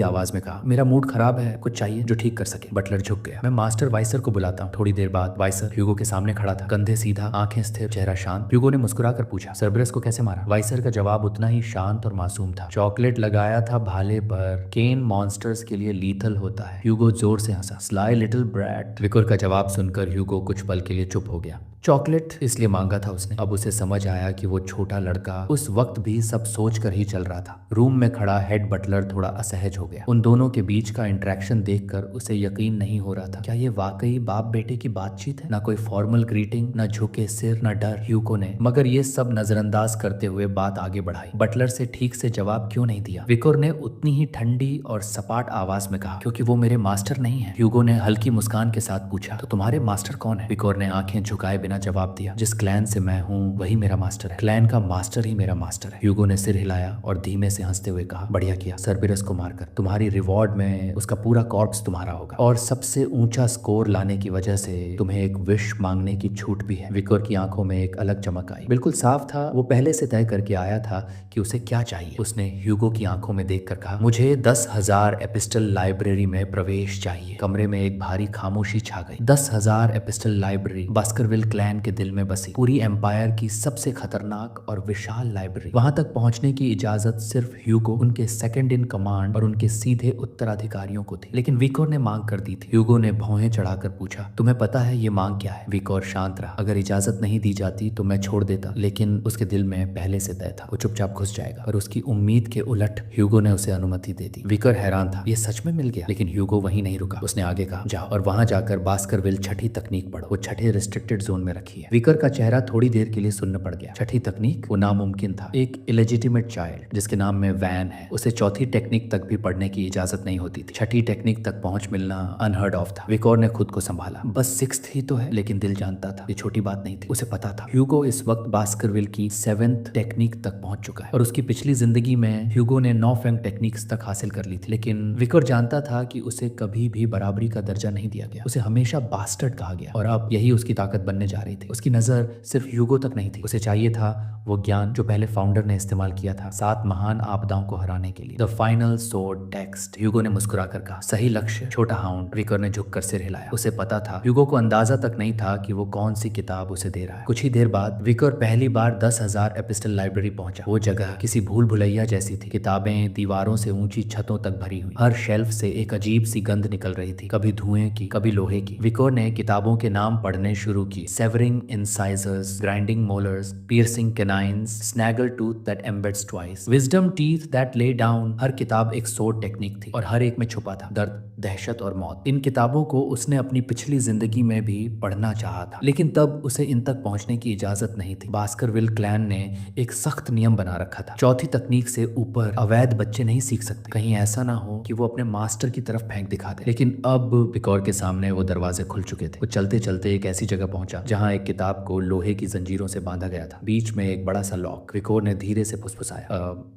आवाज में कहा, मेरा मूड खराब है, कुछ चाहिए जो ठीक कर सके। बटलर झुक गया। मैं मास्टर वाइसर को बुलाता हूँ। थोड़ी देर बाद वाइसर ह्यूगो के सामने खड़ा था, कंधे सीधा, आंखें स्थिर, चेहरा शांत। ह्यूगो ने मुस्कुराकर पूछा, सर्बरस को कैसे मारा? वाइसर का जवाब उतना ही शांत और मासूम था। चॉकलेट लगाया था भाले पर, केन मॉन्स्टर्स के लिए लीथल होता है। ह्यूगो जोर से हंसा, स्लाई लिटिल ब्रैट। विकोर का जवाब सुनकर ह्यूगो कुछ पल के लिए चुप हो गया। चॉकलेट इसलिए मांगा था उसने। अब उसे समझ आया कि वो छोटा लड़का उस वक्त भी सब सोच कर ही चल रहा था। रूम में खड़ा हेड बटलर थोड़ा असहज हो गया। उन दोनों के बीच का इंटरेक्शन देखकर उसे यकीन नहीं हो रहा था। क्या ये वाकई बाप बेटे की बातचीत है? ना कोई फॉर्मल ग्रीटिंग, ना झुके सिर, ना डर। ह्यूगो ने मगर ये सब नजरअंदाज करते हुए बात आगे बढ़ाई। बटलर से ठीक से जवाब क्यों नहीं दिया? विकोर ने उतनी ही ठंडी और सपाट आवाज में कहा, क्योंकि वो मेरे मास्टर नहीं है। ह्यूगो ने हल्की मुस्कान के साथ पूछा, तो तुम्हारे मास्टर कौन है? विकोर ने आंखें झुकाए बिना जवाब दिया, जिस क्लैन से मैं हूँ वही मेरा मास्टर है। क्लैन का मास्टर ही मेरा मास्टर है। ह्यूगो ने सिर हिलाया और धीमे से हंसते हुए कहा, बढ़िया किया, सर्बिरस को मारकर। तुम्हारी रिवॉर्ड में उसका पूरा कॉर्प्स तुम्हारा होगा और सबसे ऊंचा स्कोर लाने की वजह से तुम्हें एक विश मांगने की छूट भी है। विकोर की आंखों में एक अलग चमक आई। बिल्कुल साफ था, वो पहले से तय करके आया था कि उसे क्या चाहिए। उसने ह्यूगो की आंखों में देखकर कहा, मुझे 10,000 एपिस्टल लाइब्रेरी में प्रवेश चाहिए। कमरे में एक भारी खामोशी छा गई। 10,000 एपिस्टल लाइब्रेरी बास्करविल क्लैन के दिल में बसी, पूरी एम्पायर की सबसे खतरनाक और विशाल लाइब्रेरी। वहां तक पहुंचने की इजाजत सिर्फ ह्यूगो, उनके सेकंड इन कमांड और उनके सीधे उत्तराधिकारियों को थी, लेकिन विकोर ने मांग कर दी थी। ह्यूगो ने भौहें चढ़ाकर पूछा, तुम्हें पता है ये मांग क्या है? विकोर शांत रहा। अगर इजाजत नहीं दी जाती तो मैं छोड़ देता, लेकिन उसके दिल में पहले से तय था, वो चुपचाप घुस जाएगा। पर उसकी उम्मीद के उलट ह्यूगो ने उसे अनुमति दे दी। विकोर हैरान था, ये सच में मिल गया? लेकिन ह्यूगो वहीं नहीं रुका। उसने आगे कहा, जाओ और वहां जाकर बास्करविल छठी तकनीक पढ़ो, वो छठे रिस्ट्रिक्टेड जोन में रखी है। विकोर का चेहरा थोड़ी देर के लिए सुन्न पड़ गया। छठी तकनीक? वो नामुमकिन था। एक इलेजिटिमेट चाइल्ड जिसके नाम में वैन है, उसे चौथी टेक्निक तक भी पढ़ने की इजाजत नहीं होती थी। छठी टेक्निक तक पहुंच मिलना अनहर्ड ऑफ था। विकोर ने खुद को संभाला, बस 6th ही तो है। लेकिन दिल जानता था ये छोटी बात नहीं थी। उसे पता था ह्यूगो इस वक्त बास्करविल की 7th टेक्निक तक पहुंच चुका है और उसकी पिछली जिंदगी में ह्यूगो ने 9 फैंग टेक्निक्स तक हासिल कर ली थी। लेकिन विकोर जानता था कि उसे कभी भी बराबरी का दर्जा नहीं दिया गया। उसे हमेशा बास्टर्ड कहा गया और अब यही उसकी ताकत बनने जा रही थी। उसकी नजर सिर्फ ह्यूगो तक नहीं थी, उसे चाहिए था वो ज्ञान जो पहले फाउंडर ने इस्तेमाल किया था 7 महान आपदाओं को हराने के लिए। The final sword text. Hugo ने मुस्कुराकर कहा, सही लक्ष्य छोटा हाउंड। विकोर ने झुककर सिर हिलाया। उसे पता था, ह्यूगो को अंदाजा तक नहीं था कि वो कौन सी किताब उसे दे रहा है। कुछ ही देर बाद विकोर पहली बार 10,000 एपिस्टल लाइब्रेरी पहुंचा। वो जगह किसी भूल भुलैया जैसी थी। किताबें दीवारों से ऊंची छतों तक भरी हुई, हर शेल्फ से एक अजीब सी गंध निकल रही थी, कभी धुएं की, कभी लोहे की। विकोर ने किताबों के नाम पढ़ने शुरू किए। Severing incisors, grinding molars, piercing canines, snaggle tooth that embeds twice, wisdom teeth that lay down. हर किताब एक सोर्ड टेक्निक थी और हर एक में छुपा था दर्द, दहशत और मौत। इन किताबों को उसने अपनी पिछली जिंदगी में भी पढ़ना चाहा था, लेकिन तब उसे इन तक पहुंचने की इजाजत नहीं थी। बास्करविल क्लैन ने एक सख्त नियम बना रखा था, चौथी तकनीक से ऊपर अवैध बच्चे नहीं सीख सकते। कहीं ऐसा ना हो कि वो अपने मास्टर की तरफ फेंक दिखा दे। लेकिन अब विकोर के सामने वो दरवाजे खुल चुके थे। वो चलते चलते एक ऐसी जगह पहुंचा जहां एक किताब को लोहे की जंजीरों से बांधा गया था, बीच में एक बड़ा सा लॉक। विकोर ने धीरे से फुसफुसाया,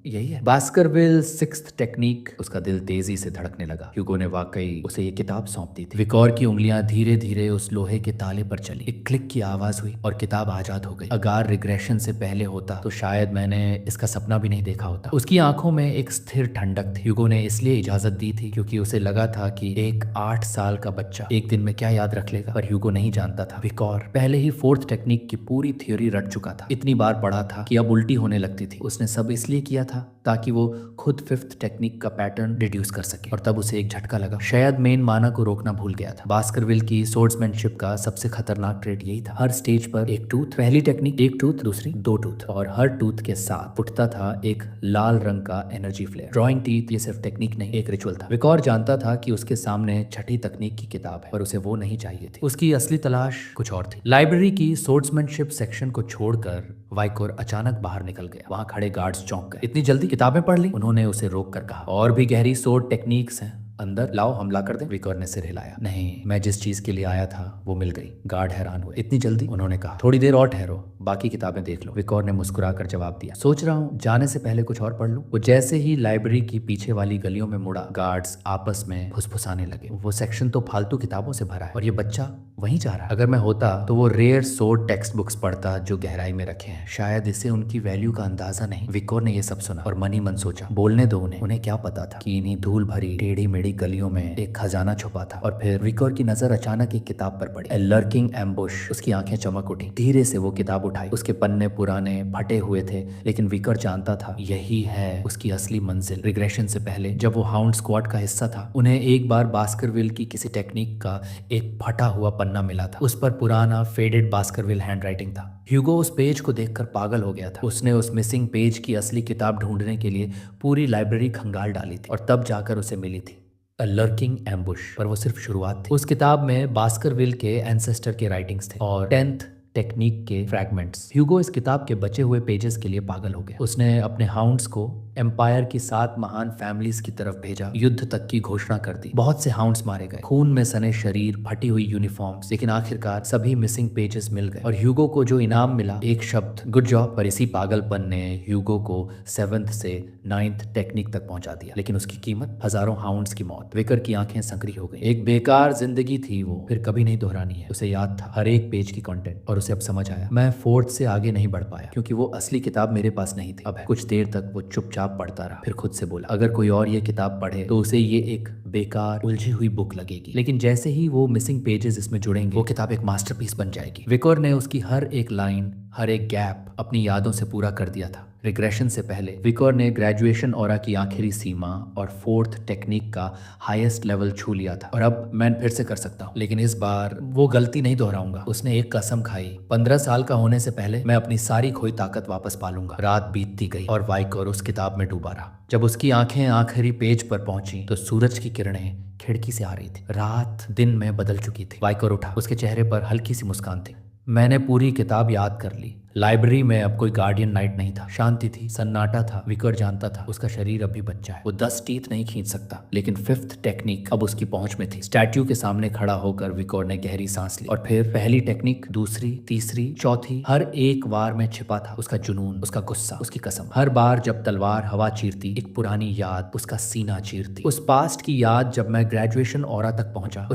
यही है बास्करविल 6th टेक्निक। उसका दिल तेजी से धड़कने लगा। ह्यूगो ने वाकई उसे ये किताब सौंप दी थी। विकोर की उंगलियां धीरे धीरे उस लोहे के ताले पर चली। एक क्लिक की आवाज हुई और किताब आजाद हो गई। अगर रिग्रेशन से पहले होता तो शायद मैंने इसका सपना भी नहीं देखा होता। उसकी आंखों में एक स्थिर ठंडक थी। ह्यूगो ने इसलिए इजाजत दी थी क्योंकि उसे लगा था कि एक 8 साल का बच्चा एक दिन में क्या याद रख लेगा। पर ह्यूगो नहीं जानता था, विकोर पहले ही 4th टेक्निक की पूरी थ्योरी रट चुका था। इतनी बार पढ़ा था कि अब उल्टी होने लगती थी। उसने सब इसलिए किया था ताकि वो खुद 5th टेक्निक का पैटर्न डिड्यूस कर सके। और तब उसे एक झटका लगा, शायद मेन माना को रोकना भूल गया था। बास्करविल की सोर्ड्समैनशिप का सबसे खतरनाक ट्रेड यही था। हर स्टेज पर एक टूथ, पहली टेक्निक एक टूथ, दूसरी 2 टूथ, और हर टूथ के साथ फुटता था एक लाल रंग का एनर्जी फ्लेयर। ड्रॉइंग टीथ ये सिर्फ टेक्निक नहीं, एक रिचुअल था। विकोर जानता था कि उसके सामने छठी तकनीक की किताब है, पर उसे वो नहीं चाहिए थी। उसकी असली तलाश कुछ और थी। लाइब्रेरी की सोर्ड्समैनशिप सेक्शन को छोड़कर वाइकोर अचानक बाहर निकल गया। वहां खड़े गार्ड्स चौंक गए। इतनी जल्दी किताबें पढ़ ली? उन्होंने उसे रोक कर कहा। और भी गहरी सोर्ड टेक्निक्स हैं, अंदर लाओ, हमला कर दे। विकोर ने सिर हिलाया। नहीं, मैं जिस चीज के लिए आया था वो मिल गई। गार्ड हैरान हुए। इतनी जल्दी? उन्होंने कहा। थोड़ी देर और ठहरो, बाकी किताबें देख लो। विकोर ने मुस्कुराकर जवाब दिया। सोच रहा हूँ जाने से पहले कुछ और पढ़ लूं। वो जैसे ही लाइब्रेरी की पीछे वाली गलियों में मुड़ा, गार्ड्स आपस में फुसफुसाने लगे। वो सेक्शन तो फालतू किताबों से भरा है और ये बच्चा वहीं जा रहा है। अगर मैं होता तो वो रेयर सोर्ड टेक्स्ट बुक्स पढ़ता जो गहराई में रखे हैं। शायद इसे उनकी वैल्यू का अंदाजा नहीं। विकोर ने ये सब सुना और मन ही मन सोचा, बोलने दो उन्हें। उन्हें क्या पता था कि इन्हीं धूल भरी टेढ़ी मेढ़ी गलियों में एक खजाना छुपा था। और फिर विकोर की नजर अचानक एक किताब पर पड़ी, ए लर्किंग एम्बुश। उसकी आंखें चमक उठी। धीरे से वो किताब उठाई। उसके पन्ने पुराने फटे हुए थे, लेकिन विकोर जानता था यही है उसकी असली मंजिल। रिग्रेशन से पहले जब वो हाउंड स्क्वाड का हिस्सा था, उन्हें एक बार बास्करविल की किसी टेक्निक का एक फटा हुआ पन्ना मिला था। उस पर पुराना फेडेड बास्करविल हैंडराइटिंग था। ह्यूगो उस पेज को देखकर पागल हो गया था। उसने उस मिसिंग पेज की असली किताब ढूंढने के लिए पूरी लाइब्रेरी खंगाल डाली थी और तब जाकर उसे मिली थी अ लर्किंग एम्बुश। पर वो सिर्फ शुरुआत थी। उस किताब में बास्करविल के एंसेस्टर के राइटिंग्स थे और 10th टेक्निक के फ्रैगमेंट्स। ह्यूगो इस किताब के बचे हुए पेजेस के लिए पागल हो गया। उसने अपने हाउंड्स को एम्पायर की 7 महान फैमिलीज की तरफ भेजा। युद्ध तक की घोषणा कर दी। बहुत से हाउंड्स मारे गए, खून में सने शरीर, फटी हुई यूनिफॉर्म्स, लेकिन आखिरकार सभी मिसिंग पेजेस मिल गए और ह्यूगो को जो इनाम मिला, एक शब्द, गुड जॉब। पर इसी पागलपन ने ह्यूगो को 7th से 9th टेक्निक तक पहुंचा दिया, लेकिन उसकी कीमत हजारों हाउंड्स की मौत। विकर की आंखें संकरी हो गई। एक बेकार जिंदगी थी वो, फिर कभी नहीं दोहरानी है। उसे याद था हर एक पेज की कंटेंट और उसे अब समझ आया, मैं 4th से आगे नहीं बढ़ पाया क्योंकि वो असली किताब मेरे पास नहीं थी। अब है। कुछ देर तक वो चुपचाप पढ़ता रहा, फिर खुद से बोला, अगर कोई और ये किताब पढ़े तो उसे ये एक बेकार उलझी हुई बुक लगेगी, लेकिन जैसे ही वो मिसिंग पेजेस इसमें जुड़ेंगे, वो किताब एक मास्टरपीस बन जाएगी। विकोर ने उसकी हर एक लाइन, हर एक गैप अपनी यादों से पूरा कर दिया था। रिग्रेशन से पहले विकोर ने ग्रेजुएशन ऑरा की आखिरी सीमा और 4th टेक्निक का हाईएस्ट लेवल छू लिया था और अब मैं फिर से कर सकता हूँ, लेकिन इस बार वो गलती नहीं दोहराऊंगा। उसने एक कसम खाई, 15 साल का होने से पहले मैं अपनी सारी खोई ताकत वापस पालूंगा। रात बीतती गई और वाइकोर उस किताब में डूबा रहा। जब उसकी आंखें आखिरी पेज पर पहुंची तो सूरज की किरणें खिड़की से आ रही थी। रात दिन में बदल चुकी थी। वाइकोर उठा। उसके चेहरे पर हल्की सी मुस्कान थी। मैंने पूरी किताब याद कर ली। लाइब्रेरी में अब कोई गार्डियन नाइट नहीं था। शांति थी, सन्नाटा था। विकर जानता था उसका शरीर अभी बच्चा है, वो 10 टीथ नहीं खींच सकता, लेकिन 5th टेक्निक अब उसकी पहुंच में थी। स्टैच्यू के सामने खड़ा होकर विकर ने गहरी सांस ली और फिर पहली टेक्निक, दूसरी, तीसरी, चौथी, हर एक वार में छिपा था उसका जुनून, उसका गुस्सा, उसकी कसम। हर बार जब तलवार हवा चीरती, एक पुरानी याद उसका सीना चीरती। उस पास्ट की याद, जब मैं ग्रेजुएशन ऑरा तक पहुंचा,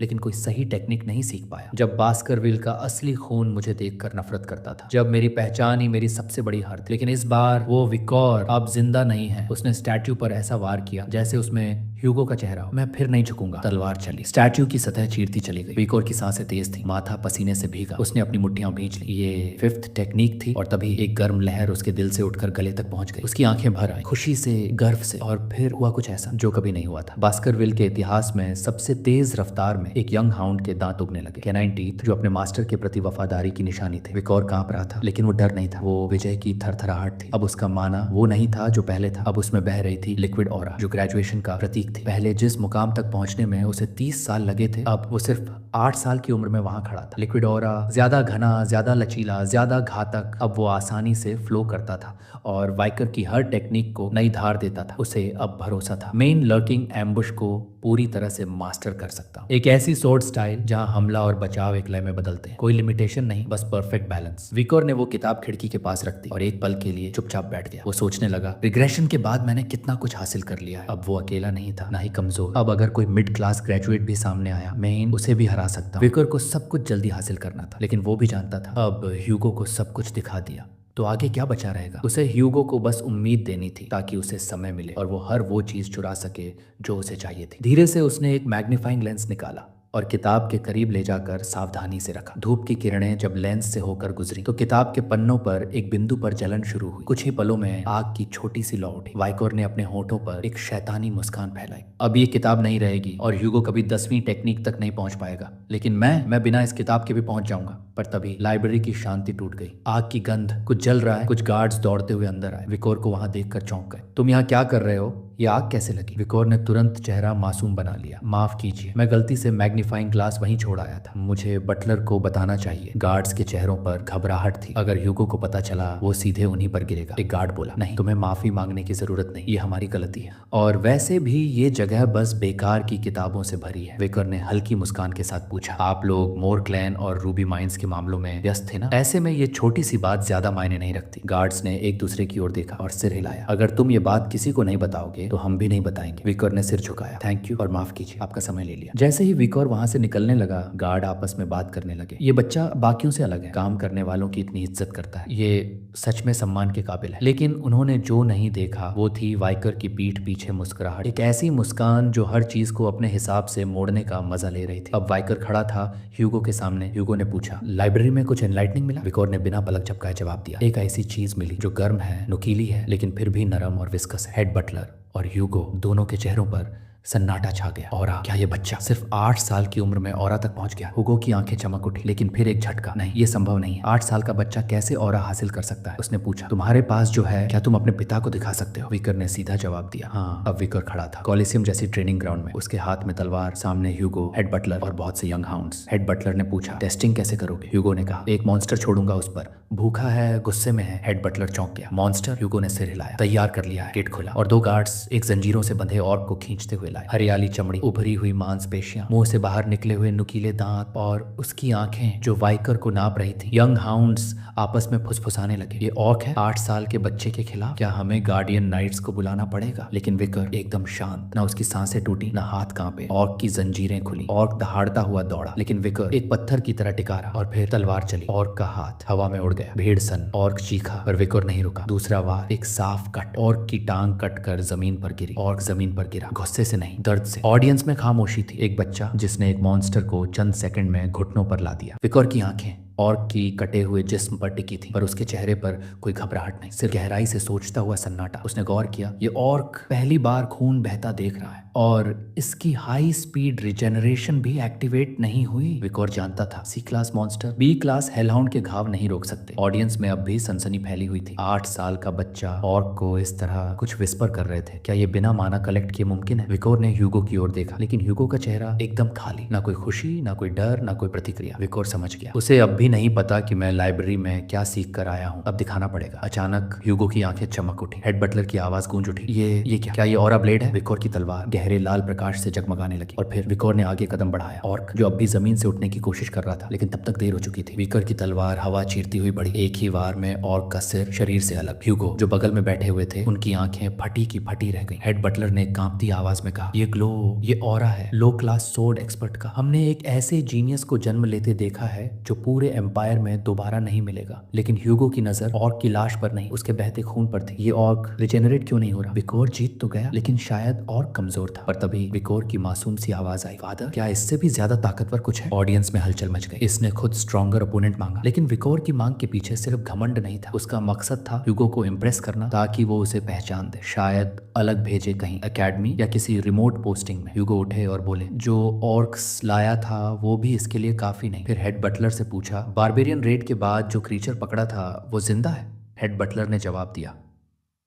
लेकिन कोई सही टेक्निक नहीं सीख पाया। जब बास्करविल का असली खून मुझे देखकर नफरत करता था, जब मेरी पहचान ही मेरी सबसे बड़ी हार थी। लेकिन इस बार वो विकोर अब जिंदा नहीं है। उसने स्टैच्यू पर ऐसा वार किया जैसे उसमें ह्यूगो का चेहरा हो। मैं फिर नहीं झुकूंगा। तलवार चली, स्टैच्यू की सतह चीरती चली गई। विकोर की सांसें तेज थी, माथा पसीने से भीगा। उसने अपनी मुट्ठियां भींच ली। ये 5th टेक्निक थी और तभी एक गर्म लहर उसके दिल से उठकर गले तक पहुंच गई। उसकी आंखें भर आई, खुशी से, गर्व से, और फिर हुआ कुछ ऐसा जो कभी नहीं हुआ था। बास्करविल के इतिहास में सबसे तेज रफ्तार में एक यंग हाउंड के दांत उगने लगे, कैनाइन टीथ, जो अपने मास्टर के प्रति वफादारी की निशानी थे। विकोर कांप रहा था, लेकिन वो डर नहीं था, वो विजय की थरथराहट थी। अब उसका माना वो नहीं था जो पहले था। अब उसमें बह रही थी लिक्विड ऑरा, जो ग्रेजुएशन का प्रतीक थी। पहले जिस मुकाम तक पहुंचने में उसे 30 साल लगे थे, अब वो सिर्फ 8 साल की उम्र में वहां खड़ा था। लिक्विड ऑरा ज्यादा घना, ज्यादा लचीला, ज्यादा घातक, अब वो आसानी से फ्लो करता था और वाइकर की हर टेक्निक को नई धार देता था। उसे अब भरोसा था, मेन लर्किंग एम्बुश को पूरी तरह से मास्टर कर सकता हूं। एक ऐसी सोर्ड स्टाइल जहां हमला और बचाव एक लय में बदलते हैं, कोई लिमिटेशन नहीं, बस परफेक्ट बैलेंस। विकोर ने वो किताब खिड़की के पास रख दी और एक पल के लिए चुपचाप बैठ गया। वो सोचने लगा, रिग्रेशन के बाद मैंने कितना कुछ हासिल कर लिया है। अब वो अकेला नहीं था, ना ही कमजोर। अब अगर कोई मिड क्लास ग्रेजुएट भी सामने आया, मैं उसे भी हरा सकता हूं। विकोर को सब कुछ जल्दी हासिल करना था, लेकिन वो भी जानता था अब ह्यूगो को सब कुछ दिखा दिया तो आगे क्या बचा रहेगा। उसे ह्यूगो को बस उम्मीद देनी थी ताकि उसे समय मिले और वो हर वो चीज चुरा सके जो उसे चाहिए थी। धीरे से उसने एक मैग्नीफाइंग लेंस निकाला और किताब के करीब ले जाकर सावधानी से रखा। धूप की किरणें जब लेंस से होकर गुजरी तो किताब के पन्नों पर एक बिंदु पर जलन शुरू हुई। कुछ ही पलों में आग की छोटी सी लौ उठी। वाइकोर ने अपने होठों पर एक शैतानी मुस्कान फैलाई। अब ये किताब नहीं रहेगी और ह्यूगो कभी 10वीं टेक्निक तक नहीं पहुंच पाएगा, लेकिन मैं बिना इस किताब के भी पहुंच जाऊंगा। पर तभी लाइब्रेरी की शांति टूट गई। आग की गंध, कुछ जल रहा है, कुछ गार्ड्स दौड़ते हुए अंदर आए। विकोर को वहां देखकर चौंक गए। तुम यहाँ क्या कर रहे हो? ये आग कैसे लगी? विकोर ने तुरंत चेहरा मासूम बना लिया। माफ कीजिए, मैं गलती से मैग्नीफाइंग ग्लास वहीं छोड़ आया था। मुझे बटलर को बताना चाहिए। गार्ड्स के चेहरों पर घबराहट थी। अगर ह्यूगो को पता चला वो सीधे उन्हीं पर गिरेगा। एक गार्ड बोला, नहीं, तुम्हें माफी मांगने की जरूरत नहीं, ये हमारी गलती है। और वैसे भी ये जगह बस बेकार की किताबों से भरी है। विकर ने हल्की मुस्कान के साथ पूछा, आप लोग मोर क्लैन और रूबी माइंस के मामलों में व्यस्त थे ना? ऐसे में ये छोटी सी बात ज्यादा मायने नहीं रखती। गार्ड्स ने एक दूसरे की ओर देखा और सिर हिलाया। अगर तुम ये बात किसी को नहीं बताओगे तो हम भी नहीं बताएंगे। विकर ने सिर झुकाया। थैंक यू और माफ कीजिए, आपका समय ले लिया। जैसे ही विकर वहां से निकलने लगा, गार्ड आपस में बात करने लगे। ये बच्चा बाकियों से अलग है, काम करने वालों की इतनी इज्जत करता है, ये सच में सम्मान के काबिल है। लेकिन उन्होंने जो नहीं देखा वो थी वाइकर की पीठ पीछे मुस्कुराहट, एक ऐसी मुस्कान जो हर चीज को अपने हिसाब से मोड़ने का मजा ले रही थी। अब वाइकर खड़ा था ह्यूगो के सामने। ह्यूगो ने पूछा, लाइब्रेरी में कुछ एनलाइटनिंग मिला? विकोर ने बिना पलक झपकाए जवाब दिया, एक ऐसी चीज मिली जो गर्म है, नुकीली है, लेकिन फिर भी नरम और विस्कस है। हेड बटलर और ह्यूगो दोनों के चेहरों पर सन्नाटा छा गया। औरा, क्या ये बच्चा सिर्फ 8 साल की उम्र में औरा तक पहुंच गया? हुगो की आंखें चमक उठी, लेकिन फिर एक झटका, नहीं, ये संभव नहीं है। 8 साल का बच्चा कैसे औरा हासिल कर सकता है? उसने पूछा, तुम्हारे पास जो है क्या तुम अपने पिता को दिखा सकते हो? विकर ने सीधा जवाब दिया, हाँ। अब विकर खड़ा था कॉलिसियम जैसी ट्रेनिंग ग्राउंड में, उसके हाथ में तलवार, सामने ह्यूगो, हेड बटलर और बहुत से यंग हाउंड्स। हेड बटलर ने पूछा, टेस्टिंग कैसे करोगे? ह्यूगो ने कहा, एक मॉन्स्टर छोड़ूंगा उस पर, भूखा है, गुस्से में है। हेड बटलर चौंक गया। मॉन्स्टर? ह्यूगो ने सिर हिलाया। तैयार कर लिया है। गेट खुला और 2 गार्ड्स एक जंजीरों से बंधे ऑर्क को खींचते हुए लाए। हरियाली चमड़ी, उभरी हुई मांसपेशियां, मुंह से बाहर निकले हुए नुकीले दांत और उसकी आंखें जो वाइकर को नाप रही थी। यंग हाउंड्स आपस में फुसफुसाने लगे, ये ऑर्क है 8 साल के बच्चे के खिलाफ? क्या हमें गार्डियन नाइट्स को बुलाना पड़ेगा? लेकिन विकर एकदम शांत, ना उसकी सांसें टूटी, ना हाथ कांपे। ऑर्क की जंजीरें खुली, ऑर्क दहाड़ता हुआ दौड़ा, लेकिन विकर एक पत्थर की तरह टिका रहा। और फिर तलवार चली, ऑर्क का हाथ हवा में उड़ गया। भीड़ सन, ऑर्क चीखा, पर विकर नहीं रुका। दूसरा वार, एक साफ कट, ऑर्क की टांग कटकर जमीन पर गिरी। ऑर्क जमीन पर गिरा, गुस्से से नहीं, दर्द से। ऑडियंस में खामोशी थी। एक बच्चा जिसने एक मॉन्स्टर को चंद सेकंड में घुटनों पर ला दिया। विकर की आंखें ऑर्क की कटे हुए जिस्म पर टिकी थी, पर उसके चेहरे पर कोई घबराहट नहीं, सिर्फ गहराई से सोचता हुआ सन्नाटा। उसने गौर किया, ये ऑर्क पहली बार खून बहता देख रहा है और इसकी हाई स्पीड रिजेनरेशन भी एक्टिवेट नहीं हुई। विकोर जानता था सी क्लास मॉन्स्टर बी क्लास हेलहाउंड के घाव नहीं रोक सकते। ऑडियंस में अब भी सनसनी फैली हुई थी। 8 साल का बच्चा ऑर्क को इस तरह कुछ विस्पर कर रहे थे। क्या ये बिना माना कलेक्ट किए मुमकिन है? विकोर ने ह्यूगो की ओर देखा, लेकिन ह्यूगो का चेहरा एकदम खाली, ना कोई खुशी, ना कोई डर, ना कोई प्रतिक्रिया। विकोर समझ गया, उसे अब भी नहीं पता कि मैं लाइब्रेरी में क्या सीख कर आया हूँ, अब दिखाना पड़ेगा। अचानक ह्यूगो की आंखें चमक उठी। हेड बटलर की आवाज गूंज उठी, ये क्या ये ऑरा ब्लेड है? विकोर की तलवार गहरे लाल प्रकाश से जगमगाने लगी और फिर विकोर ने आगे कदम बढ़ाया। ऑर्क जो अब भी जमीन से उठने की कोशिश कर रहा था, लेकिन तब तक देर हो चुकी थी। विकर की तलवार हवा चीरती हुई बढ़ी। एक ही वार में ऑर्क का सिर शरीर से अलग। ह्यूगो जो बगल में बैठे हुए थे, उनकी आंखें फटी की फटी रह गई। हेड बटलर ने कांपती आवाज में कहा, ये ग्लो, ये ऑरा है लो क्लास सोर्ड एक्सपर्ट का। हमने एक ऐसे जीनियस को जन्म लेते देखा है जो पूरे एम्पायर में दोबारा नहीं मिलेगा। लेकिन ह्यूगो की नजर ऑर्क की लाश पर नहीं, उसके बहते खून पर थी। ये ऑर्क रिजेनरेट क्यों नहीं हो रहा? विकोर जीत तो गया, लेकिन शायद और कमजोर था। पर तभी विकोर की मासूम सी आवाज आई, फादर, क्या इससे भी ज्यादा ताकतवर कुछ है? ऑडियंस में हलचल मच गई। इसने खुद स्ट्रॉन्गर ओपोनेंट मांगा, लेकिन विकोर की मांग के पीछे सिर्फ घमंड नहीं था। उसका मकसद था ह्यूगो को इम्प्रेस करना, ताकि वो उसे पहचान दे, शायद अलग भेजे कहीं एकेडमी या किसी रिमोट पोस्टिंग में। ह्यूगो उठे और बोले, जो ऑर्क्स लाया था वो भी इसके लिए काफी नहीं। फिर हेड बटलर से पूछा, बारबेरियन रेड के बाद जो क्रीचर पकड़ा था वो जिंदा है? हेड बटलर ने जवाब दिया,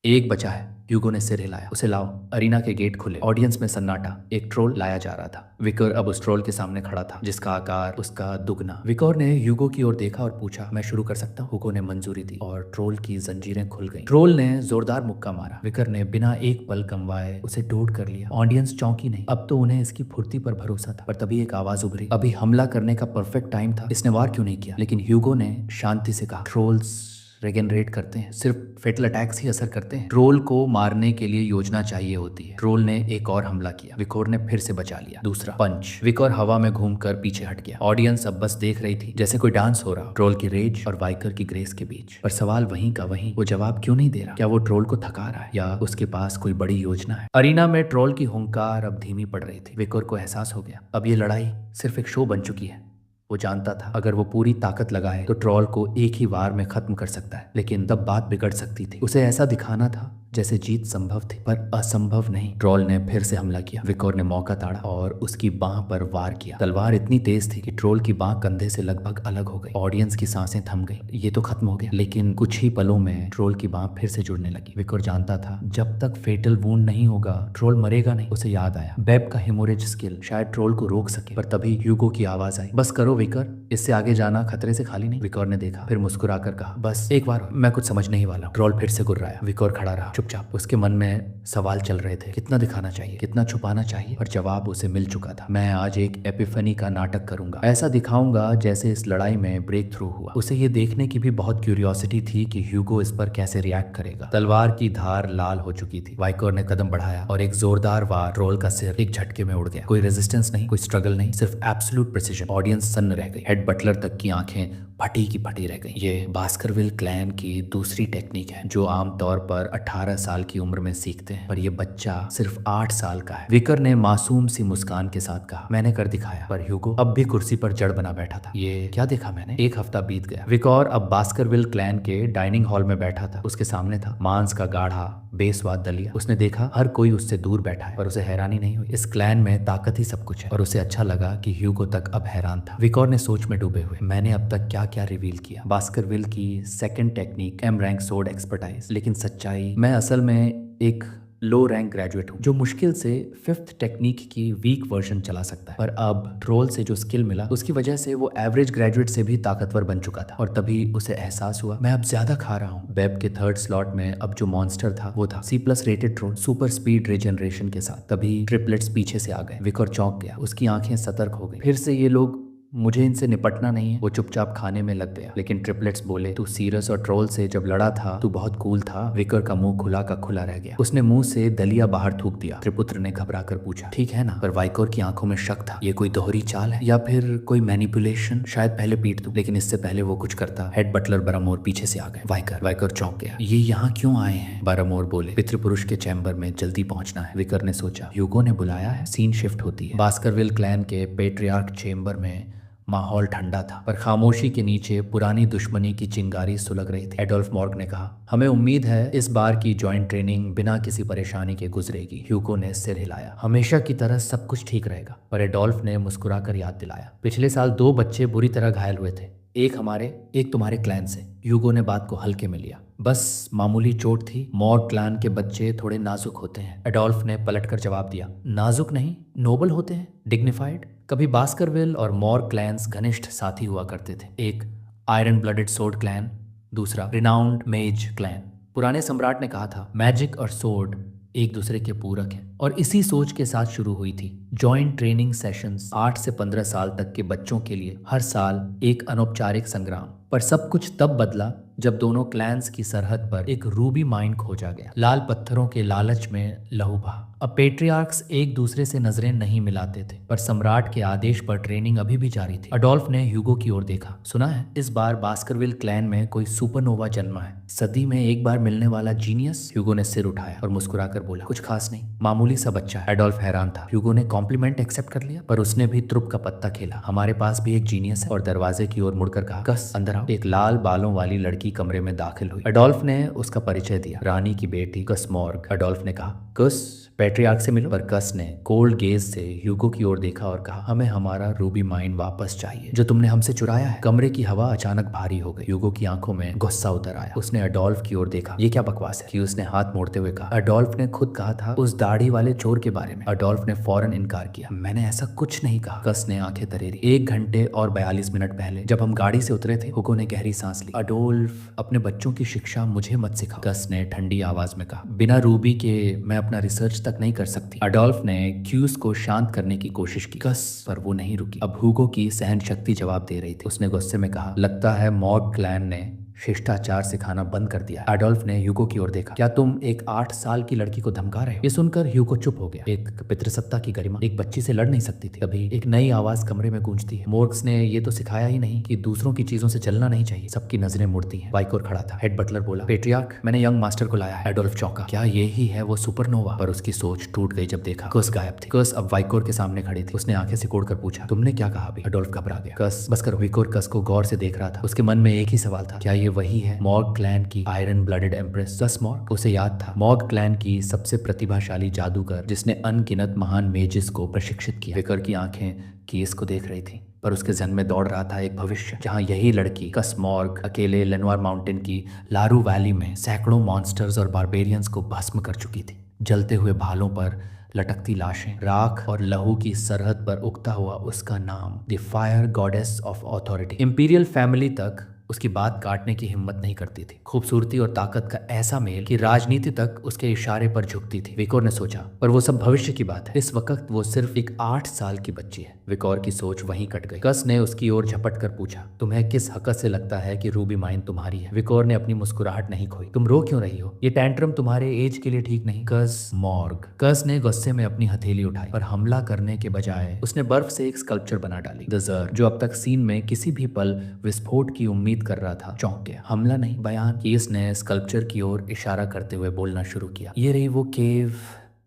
एक बचा है। ह्यूगो ने सिर हिलाया, उसे लाओ। अरीना के गेट खुले, ऑडियंस में सन्नाटा। एक ट्रोल लाया जा रहा था। विकर अब उस ट्रोल के सामने खड़ा था, जिसका आकार उसका दुगना। विकर ने ह्यूगो की ओर देखा और पूछा, मैं शुरू कर सकता हूँ? ह्यूगो ने मंजूरी दी और ट्रोल की जंजीरें खुल गईं। ट्रोल ने जोरदार मुक्का मारा। विकर ने बिना एक पल गंवाए उसे टोट कर लिया। ऑडियंस चौंकी नहीं, अब तो उन्हें इसकी फुर्ती पर भरोसा था। पर तभी एक आवाज उभरी, अभी हमला करने का परफेक्ट टाइम था, इसने वार क्यों नहीं किया? लेकिन ह्यूगो ने शांति से कहा, ट्रोल्स रेगेनरेट करते हैं, सिर्फ फेटल अटैक्स ही असर करते हैं। ट्रोल को मारने के लिए योजना चाहिए होती है। ट्रोल ने एक और हमला किया। विकोर ने फिर से बचा लिया। दूसरा पंच। विकोर हवा में घूमकर पीछे हट गया। ऑडियंस अब बस देख रही थी, जैसे कोई डांस हो रहा, ट्रोल की रेज और वाइकर की ग्रेस के बीच। पर सवाल वहीं का वहीं, वो जवाब क्यों नहीं दे रहा? क्या वो ट्रोल को थका रहा है या उसके पास कोई बड़ी योजना है? अरीना में ट्रोल की हुंकार अब धीमी पड़ रही थी। विकोर को एहसास हो गया, अब ये लड़ाई सिर्फ एक शो बन चुकी है। वो जानता था अगर वो पूरी ताकत लगाए तो ट्रोल को एक ही वार में खत्म कर सकता है, लेकिन तब बात बिगड़ सकती थी। उसे ऐसा दिखाना था जैसे जीत संभव थी पर असंभव नहीं। ट्रोल ने फिर से हमला किया। विकोर ने मौका ताड़ा और उसकी बाह पर वार किया। तलवार इतनी तेज थी कि ट्रोल की बाह कंधे से लगभग अलग हो गई। ऑडियंस की सांसें थम गई। ये तो खत्म हो गया, लेकिन कुछ ही पलों में ट्रोल की बाह फिर से जुड़ने लगी। विकोर जानता था जब तक फेटल वुंड नहीं होगा ट्रोल मरेगा नहीं। उसे याद आया बेब का हेमोरेज स्किल शायद ट्रोल को रोक सके। पर तभी ह्यूगो की आवाज आई, बस करो विकर, इससे आगे जाना खतरे से खाली नहीं। विकोर ने देखा, फिर मुस्कुराकर कहा, बस एक बार, मैं कुछ समझने ही वाला हूं। ट्रोल फिर से गुर्राया। विकोर खड़ा रहा चुपचाप। उसके मन में सवाल चल रहे थे, कितना दिखाना चाहिए, कितना छुपाना चाहिए। पर जवाब उसे मिल चुका था। मैं आज एक एपिफनी का नाटक करूंगा। ऐसा दिखाऊंगा जैसे इस लड़ाई में ब्रेक थ्रू हुआ। उसे ये देखने की भी बहुत क्यूरियोसिटी थी कि ह्यूगो इस पर कैसे रिएक्ट करेगा। तलवार की धार लाल हो चुकी थी। वाइकोर ने कदम बढ़ाया और एक जोरदार वार। ट्रोल का सिर एक झटके में उड़ गया। कोई रेजिस्टेंस नहीं, कोई स्ट्रगल नहीं, सिर्फ एब्सोल्यूट प्रिसीजन। ऑडियंस सन्न रह गई। हेड बटलर तक की आंखें फटी की फटी रह गई। ये बास्करविल क्लैन की दूसरी टेक्निक है जो आमतौर पर 18 साल की उम्र में सीखते हैं, पर ये बच्चा सिर्फ 8 साल का है। विकर ने मासूम सी मुस्कान के साथ कहा, मैंने कर दिखाया। पर ह्यूगो अब भी कुर्सी पर जड़ बना बैठा था। ये क्या देखा मैंने? एक हफ्ता बीत गया। विकोर अब बास्करविल क्लैन के डाइनिंग हॉल में बैठा था। उसके सामने था मांस का गाढ़ा बेस्वाद दलिया। उसने देखा हर कोई उससे दूर बैठा है, पर उसे हैरानी नहीं हुई। इस क्लैन में ताकत ही सब कुछ है। और उसे अच्छा लगा कि ह्यूगो तक अब हैरान था। विकोर ने सोच में डूबे हुए, मैंने अब तक क्या क्या रिवील किया। बास्करविल की सेकंड टेक्निक, एम रैंक सोर्ड एक्सपर्टाइज। लेकिन सच्चाई, मैं असल में एक लो रैंक ग्रेजुएट हूँ जो मुश्किल से 5th टेक्निक की वीक वर्जन चला सकता है। पर अब ट्रोल से जो स्किल मिला उसकी वजह से वो एवरेज ग्रेजुएट से भी ताकतवर बन चुका था। और तभी उसे एहसास हुआ, मैं अब ज्यादा खा रहा हूँ। वेब के 3rd स्लॉट में अब जो मॉन्स्टर था वो था C+ rated troll super speed regeneration के साथ। तभी ट्रिपलेट्स पीछे से आ गए। विकोर चौंक गया। उसकी आंखें सतर्क हो गई। फिर से ये लोग, मुझे इनसे निपटना नहीं है। वो चुपचाप खाने में लग गया। लेकिन ट्रिपलेट्स बोले, तू सीरस और ट्रोल से जब लड़ा था तू बहुत कूल था। विकर का मुंह खुला का खुला रह गया। उसने मुंह से दलिया बाहर थूक दिया। त्रिपुत्र ने घबरा कर पूछा, ठीक है ना? पर वाइकोर की आंखों में शक था। ये कोई दोहरी चाल है या फिर कोई मैनिपुलेशन? शायद पहले पीट दूं, लेकिन इससे पहले वो कुछ करता। हेड बटलर बारामोर पीछे से आ गए। वाइकर चौंक गया। ये यहाँ क्यों आए हैं? बारामोर बोले, पितृपुरुष के चैम्बर में जल्दी पहुंचना है। विकर ने सोचा, ह्यूगो ने बुलाया है। सीन शिफ्ट होती है। बास्करविल क्लैन के पेट्रियार्क चेम्बर में माहौल ठंडा था, पर खामोशी के नीचे पुरानी दुश्मनी की चिंगारी सुलग रही थी। एडोल्फ मॉर्ग ने कहा, हमें उम्मीद है इस बार की जॉइंट ट्रेनिंग बिना किसी परेशानी के गुजरेगी। ह्यूगो ने सिर हिलाया। हमेशा की तरह सब कुछ ठीक रहेगा। पर एडोल्फ ने मुस्कुराकर याद दिलाया, पिछले साल 2 बच्चे बुरी तरह घायल हुए थे, एक हमारे एक तुम्हारे क्लैन से। ह्यूगो ने बात को हल्के में लिया, बस मामूली चोट थी। मॉर्ग क्लैन के बच्चे थोड़े नाजुक होते हैं। एडोल्फ ने पलटकर जवाब दिया, नाजुक नहीं, नोबल होते हैं, डिग्निफाइड। कभी बास्करविल और मॉर्ग क्लैन्स घनिष्ठ साथी हुआ करते थे। एक आयरन ब्लडेड सोर्ड क्लैन, दूसरा रिनाउंड मेज क्लैन। पुराने सम्राट ने कहा था, मैजिक और सोर्ड एक दूसरे के पूरक हैं। और इसी सोच के साथ शुरू हुई थी जॉइंट ट्रेनिंग सेशंस। 8 से 15 साल तक के बच्चों के लिए हर साल एक अनौपचारिक संग्राम। पर सब कुछ तब बदला जब दोनों क्लैन्स की सरहद पर एक रूबी माइन खोजा गया। लाल पत्थरों के लालच में लहू बहा। अब पेट्रियार्क्स एक दूसरे से नजरें नहीं मिलाते थे, पर सम्राट के आदेश पर ट्रेनिंग अभी भी जारी थी। अडोल्फ ने ह्यूगो की ओर देखा, सुना है इस बार बास्करविल क्लैन में कोई सुपरनोवा जन्मा है, सदी में एक बार मिलने वाला जीनियस। ह्यूगो ने सिर उठाया और मुस्कुराकर बोला, कुछ खास नहीं, मामूली सा बच्चा है। एडोल्फ हैरान था। ह्यूगो ने कॉम्प्लीमेंट एक्सेप्ट कर लिया, पर उसने भी त्रुप का पत्ता खेला। हमारे पास भी एक जीनियस है। और दरवाजे की ओर मुड़कर कहा, कस अंदर आओ। एक लाल बालों वाली लड़की कमरे में दाखिल हुई। एडोल्फ ने उसका परिचय दिया, रानी की बेटी कस मॉर्ग। एडोल्फ ने कहा, कस पेट्रियार्क से मिलो। पर कस ने कोल्ड गेज से ह्यूगो की ओर देखा और कहा, हमें हमारा रूबी माइन वापस चाहिए जो तुमने हमसे चुराया है। कमरे की हवा अचानक भारी हो गई। ह्यूगो की आंखों में गुस्सा उतर आया। उसने एडोल्फ की ओर देखा। ये क्या बकवास है? कि उसने हाथ मोड़ते हुए कहा, एडोल्फ ने खुद कहा था उस दाढ़ी वाले चोर के बारे में। एडोल्फ ने फौरन इनकार किया, मैंने ऐसा कुछ नहीं कहा। कस ने आंखें तरेरी। 1 घंटे और 42 मिनट पहले जब हम गाड़ी से उतरे थे। ह्यूगो ने गहरी सांस ली। एडोल्फ, अपने बच्चों की शिक्षा मुझे मत सिखाओ, कस ने ठंडी आवाज में कहा। बिना रूबी के मैं अपना रिसर्च तक नहीं कर सकती। एडोल्फ ने क्यूस को शांत करने की कोशिश की, कस पर वो नहीं रुकी। अब ह्यूगो की सहन शक्ति जवाब दे रही थी। उसने गुस्से में कहा, लगता है मॉर्ग क्लैन ने शिष्टाचार सिखाना बंद कर दिया। एडोल्फ ने ह्यूगो की ओर देखा, क्या तुम एक 8 साल की लड़की को धमका रहे हो? ये सुनकर ह्यूगो चुप हो गया। एक पितृसत्ता की गरिमा एक बच्ची से लड़ नहीं सकती थी। तभी एक नई आवाज कमरे में गूंजती है, मोर्ग्स ने ये तो सिखाया ही नहीं कि दूसरों की चीजों से जलना नहीं चाहिए। सबकी नजरें मुड़ती हैं। वाइकोर खड़ा था। हेड बटलर बोला, पेट्रियार्क, मैंने यंग मास्टर को लाया है। एडोल्फ चौंका, क्या ये ही है वो सुपरनोवा? पर उसकी सोच टूट गई जब देखा कस गायब थी। कस अब वाइकोर के सामने खड़ी थी। उसने आंखें सिकोड़कर पूछा, तुमने क्या कहा अभी? एडोल्फ घबरा गया। कस बस करो। वाइकोर कस को गौर से देख रहा था। उसके मन में एक ही सवाल था, क्या ये ये वही है मॉर्ग क्लैन की आयरन ब्लडेड एम्प्रेस कस मॉर्ग। उसे याद था मॉर्ग क्लैन की सबसे प्रतिभाशाली जादूगर जिसने अनगिनत महान मेजिस को प्रशिक्षित किया। विकर की आंखें केस को देख रही थी, पर उसके जहन में दौड़ रहा था एक भविष्य जहां यही लड़की कस मॉर्ग अकेले लेनवार माउंटेन की लारू वैली में सैकड़ों मॉन्स्टर्स और बारबेरियंस को भस्म कर चुकी थी। जलते हुए भालों पर लटकती लाशें, राख और लहू की सरहद पर उगता हुआ उसका नाम, the fire goddess of authority. Imperial family तक उसकी बात काटने की हिम्मत नहीं करती थी। खूबसूरती और ताकत का ऐसा मेल कि राजनीति तक उसके इशारे पर झुकती थी। विकोर ने सोचा, पर वो सब भविष्य की बात है। इस वक्त वो सिर्फ एक 8 साल की बच्ची है। विकोर की सोच वहीं कट गई। कस ने उसकी ओर झपट कर पूछा, तुम्हें किस हक से लगता है कि रूबी माइन तुम्हारी है? विकोर ने अपनी मुस्कुराहट नहीं खोई। तुम रो क्यों रही हो? ये टैंट्रम तुम्हारे एज के लिए ठीक नहीं। कस मॉर्ग। कस ने गुस्से में अपनी हथेली उठाई, पर हमला करने के बजाय उसने बर्फ से एक स्कल्पचर बना डाली। द ज़र, जो अब तक सीन में किसी भी पल विस्फोट की उम्मीद कर रहा था, चौंक गया। हमला नहीं, बयान। कीस ने स्कल्पचर की ओर इशारा करते हुए बोलना शुरू किया, ये रही वो केव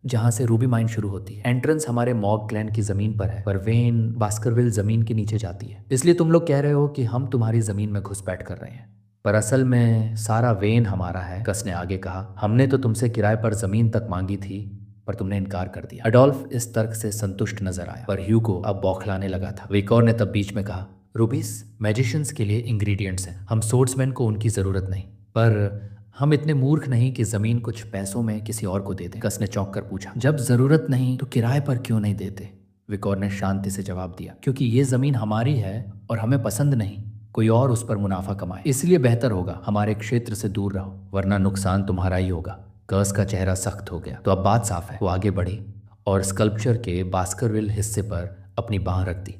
जहां से रूबी माइन शुरू होती है। एंट्रेंस हमारे मॉर्ग क्लैन की जमीन पर है, पर वेन बास्करविल जमीन के नीचे जाती है। इसलिए तुम लोग कह रहे हो कि हम तुम्हारी जमीन में घुसपैठ कर रहे हैं, पर असल में सारा वेन हमारा है। कस ने आगे कहा, हमने तो तुमसे किराए पर जमीन तक मांगी थी, पर तुमने इनकार कर दिया। अडोल्फ इस तर्क से संतुष्ट नजर आया, पर ह्यूगो अब बौखलाने लगा था। विकोर ने तब बीच में कहा, रूबीस मैजिशियंस के लिए इंग्रेडिएंट्स हैं, हम सोर्ड्समैन को उनकी जरूरत नहीं, पर हम इतने मूर्ख नहीं कि जमीन कुछ पैसों में किसी और को दे दें। कस ने चौंक कर पूछा, जब जरूरत नहीं तो किराए पर क्यों नहीं देते? विकोर ने शांति से जवाब दिया, क्योंकि ये जमीन हमारी है और हमें पसंद नहीं कोई और उस पर मुनाफा कमाए। इसलिए बेहतर होगा हमारे क्षेत्र से दूर रहो, वरना नुकसान तुम्हारा ही होगा। कस का चेहरा सख्त हो गया। तो अब बात साफ है। वो आगे बढ़ी और स्कल्पचर के बास्करविल हिस्से पर अपनी बांह रख दी।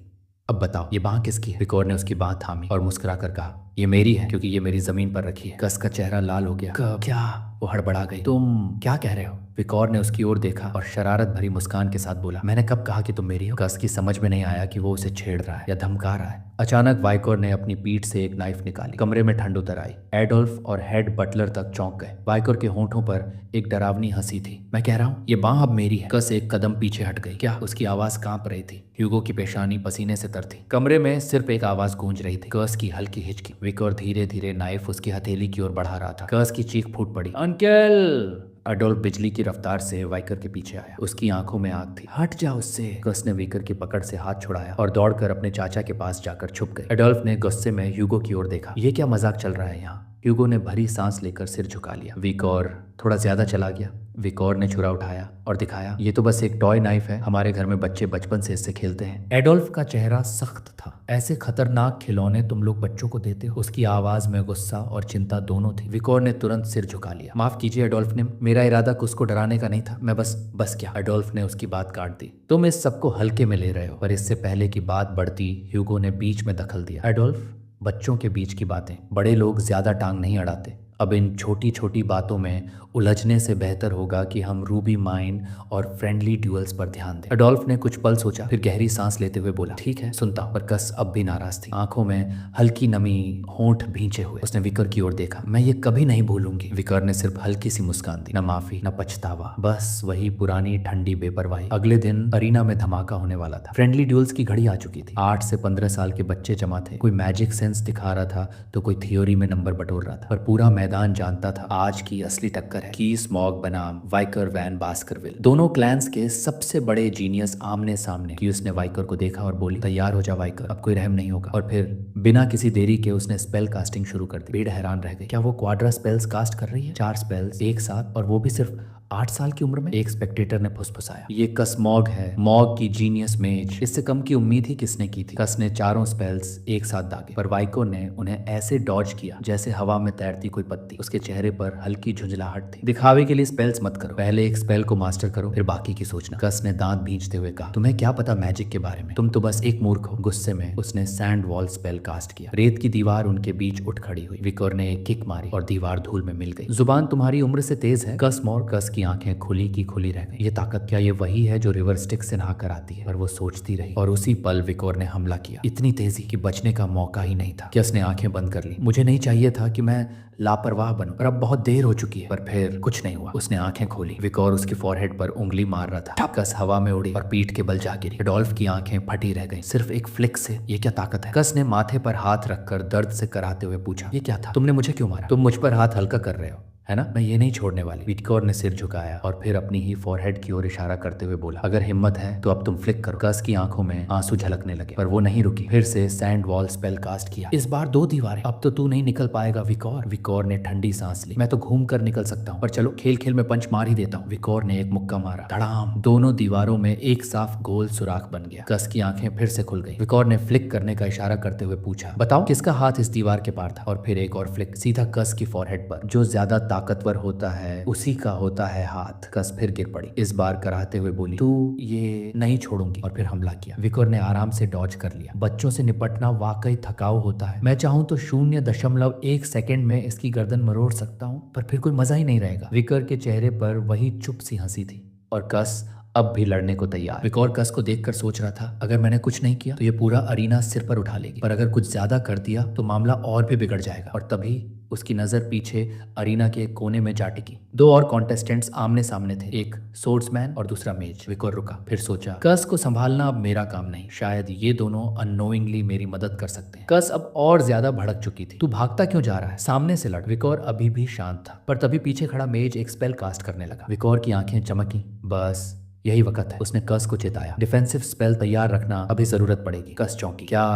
अब बताओ ये बांह किसकी है? विकोर ने उसकी बांह थामी और मुस्कुरा कर कहा, ये मेरी है, क्योंकि ये मेरी जमीन पर रखी है। कस का चेहरा लाल हो गया। क्या? वो हड़बड़ा गई। तुम क्या कह रहे हो? विकोर ने उसकी ओर देखा और शरारत भरी मुस्कान के साथ बोला, मैंने कब कहा कि तुम मेरी हो? कस की समझ में नहीं आया कि वो उसे छेड़ रहा है या धमका रहा है। अचानक वाइकोर ने अपनी पीठ से एक नाइफ निकाली। कमरे में ठंड उतर आई। एडोल्फ और हेड बटलर तक चौंक गए। वाइकोर के होंठों पर एक डरावनी हंसी थी। मैं कह रहा हूँ ये बांह अब मेरी है। कस एक कदम पीछे हट गई। क्या? उसकी आवाज कांप रही थी। ह्यूगो की पेशानी पसीने से तर थी। कमरे में सिर्फ एक आवाज गूंज रही थी, कस की हल्की हिचकी। विकोर धीरे धीरे नाइफ उसकी हथेली की ओर बढ़ा रहा था। कस की चीख फूट पड़ी, अंकल! अडोल्फ बिजली की रफ्तार से वाइकर के पीछे आया। उसकी आंखों में आग थी। हट जा उससे। कस ने विकर की पकड़ से हाथ छुड़ाया और दौड़कर अपने चाचा के पास जाकर छुप गए। अडोल्फ ने गुस्से में ह्यूगो की ओर देखा। ये क्या मजाक चल रहा है यहाँ? ह्यूगो ने भरी सांस लेकर सिर झुका लिया। विकोर थोड़ा ज्यादा चला गया। विकोर ने छुरा उठाया और दिखाया, ये तो बस एक टॉय नाइफ है, हमारे घर में बच्चे बचपन से इससे खेलते हैं। एडोल्फ का चेहरा सख्त था। ऐसे खतरनाक खिलौने तुम लोग बच्चों को देते हो? उसकी आवाज में गुस्सा और चिंता दोनों थी। विकोर ने तुरंत सिर झुका लिया। माफ कीजिए एडोल्फ ने, मेरा इरादा उसको डराने का नहीं था। मैं बस क्या? एडोल्फ ने उसकी बात काट दी। तुम इस सबको हल्के में ले रहे हो। पर इससे पहले की बात बढ़ती, ह्यूगो ने बीच में दखल दिया। एडोल्फ, बच्चों के बीच की बातें, बड़े लोग ज्यादा टांग नहीं अड़ाते। अब इन छोटी छोटी बातों में उलझने से बेहतर होगा कि हम रूबी माइन और फ्रेंडली ड्यूअल्स पर ध्यान दें। एडोल्फ ने कुछ पल सोचा, फिर गहरी सांस लेते हुए बोला, ठीक है सुनता हूं। पर कस अब भी नाराज थी। आंखों में हल्की नमी, होंठ भींचे हुए। उसने विकर की ओर देखा। मैं ये कभी नहीं भूलूंगी। विकर ने सिर्फ हल्की सी मुस्कान दी। न माफी न पछतावा, बस वही पुरानी ठंडी बेपरवाही। अगले दिन अरीना में धमाका होने वाला था। फ्रेंडली ड्यूअल्स की घड़ी आ चुकी थी। 8 से 15 साल के बच्चे जमा थे। कोई मैजिक सेंस दिखा रहा था तो कोई थियोरी में नंबर बटोर रहा था, पर पूरा मैदान जानता था आज की असली टक्कर है कीस मॉर्ग बनाम वाइकर वैन बास्करविल। दोनों क्लैंस के सबसे बड़े जीनियस आमने सामने। कीस ने वाइकर को देखा और बोली, तैयार हो जा वाइकर, अब कोई रहम नहीं होगा। और फिर बिना किसी देरी के उसने स्पेल कास्टिंग शुरू कर दी। भीड़ हैरान रह गई। क्या वो क्वाड्रा स्पेल्स कास्ट कर रही है? 4 स्पेल्स एक साथ, और वो भी सिर्फ 8 साल की उम्र में? एक स्पेक्टेटर ने फुसफुसाया, ये कस मॉर्ग है, मॉर्ग की जीनियस मेज। इससे कम की उम्मीद ही किसने की थी? कस ने चारों स्पेल्स एक साथ दागे, पर वाइको ने उन्हें ऐसे डॉज किया जैसे हवा में तैरती कोई पत्ती। उसके चेहरे पर हल्की झुंझलाहट थी। दिखावे के लिए स्पेल्स मत करो, पहले एक स्पेल को मास्टर करो, फिर बाकी की सोचना। कस ने दांत भींचते हुए कहा, तुम्हें क्या पता मैजिक के बारे में? तुम तो बस एक मूर्ख हो। गुस्से में उसने सैंड वॉल स्पेल कास्ट किया। रेत की दीवार उनके बीच उठ खड़ी हुई। विकोर ने एक किक मारी और दीवार धूल में मिल गई। जुबान तुम्हारी उम्र से तेज है कस मॉर्ग। कस की की आंखें खुली की खुली रह गई। ये ताकत, क्या ये वही है जो रिवर स्टिक से नहा कर आती है? पर वो सोचती रही और उसी पल विकोर ने हमला किया, इतनी तेजी कि बचने का मौका ही नहीं था। कस ने आंखें बंद कर ली। मुझे नहीं चाहिए था कि मैं लापरवाह बनूं, पर अब बहुत देर हो चुकी है। पर फिर कुछ नहीं हुआ। उसने आंखें खोली। विकोर उसकी फॉरहेड पर उंगली मार रहा था। कस हवा में उड़ी और पीठ के बल जा गिरी। एडोल्फ की आंखें फटी रह गईं, सिर्फ एक फ्लिक से। ये क्या ताकत है? कस ने माथे पर हाथ रखकर दर्द से कराते हुए पूछा, ये क्या था? तुमने मुझे क्यों मारा? तुम मुझ पर हाथ हल्का कर रहे हो, है ना? मैं ये नहीं छोड़ने वाली। विकोर ने सिर झुकाया और फिर अपनी ही फॉरहेड की ओर इशारा करते हुए बोला, अगर हिम्मत है तो अब तुम फ्लिक करो। कस की आंखों में आंसू झलकने लगे, पर वो नहीं रुकी। फिर से सैंड वॉल स्पेल कास्ट किया। इस बार 2 दीवारें। अब तो तू नहीं निकल पाएगा विकोर। विकोर ने ठंडी सांस ली। मैं तो घूम कर निकल सकता हूँ, पर चलो खेल खेल में पंच मार ही देता हूँ। विकोर ने एक मुक्का मारा। धड़ाम। दोनों दीवारों में एक साफ गोल सुराख बन गया। कस की आंखें फिर से खुल गई। विकोर ने फ्लिक करने का इशारा करते हुए पूछा, बताओ किसका हाथ इस दीवार के पार था? और फिर एक और फ्लिक, सीधा कस की फॉरहेड पर। जो ज्यादा ताकतवर होता है उसी का होता है हाथ। कस फिर गिर पड़ी, इस बार कराहते हुए बोली, तू ये नहीं छोड़ूंगी। और फिर हमला किया। विकोर ने आराम से डॉज कर लिया। बच्चों से निपटना वाकई थकाऊ होता है। मैं चाहूं तो 0.1 सेकंड में इसकी गर्दन मरोड़ सकता हूं, पर फिर कोई मजा ही नहीं रहेगा। विकोर के चेहरे पर वही चुप सी हंसी थी और कस अब भी लड़ने को तैयार। विकोर कस को देखकर सोच रहा था, अगर मैंने कुछ नहीं किया तो ये पूरा अरीना सिर पर उठा लेगी, पर अगर कुछ ज्यादा कर दिया तो मामला और भी बिगड़ जाएगा। और तभी उसकी नजर पीछे अरीना के एक कोने में जा टिकी। 2 और कॉन्टेस्टेंट्स आमने सामने थे, एक सोर्ड्समैन और दूसरा मेज। विकोर रुका, फिर सोचा, कस को संभालना अब मेरा काम नहीं। शायद ये दोनों अननोइंगली मेरी मदद कर सकते हैं। कस अब और ज्यादा भड़क चुकी थी। तू भागता क्यों जा रहा है? सामने से लड़। विकोर अभी भी शांत था, पर तभी पीछे खड़ा मेज एक स्पेल कास्ट करने लगा। विकोर की आंखें चमकी। बस यही वक्त है, उसने कस को चेताया। डिफेंसिव स्पेल तैयार रखना, अभी जरूरत पड़ेगी। कस चौंकी। क्या?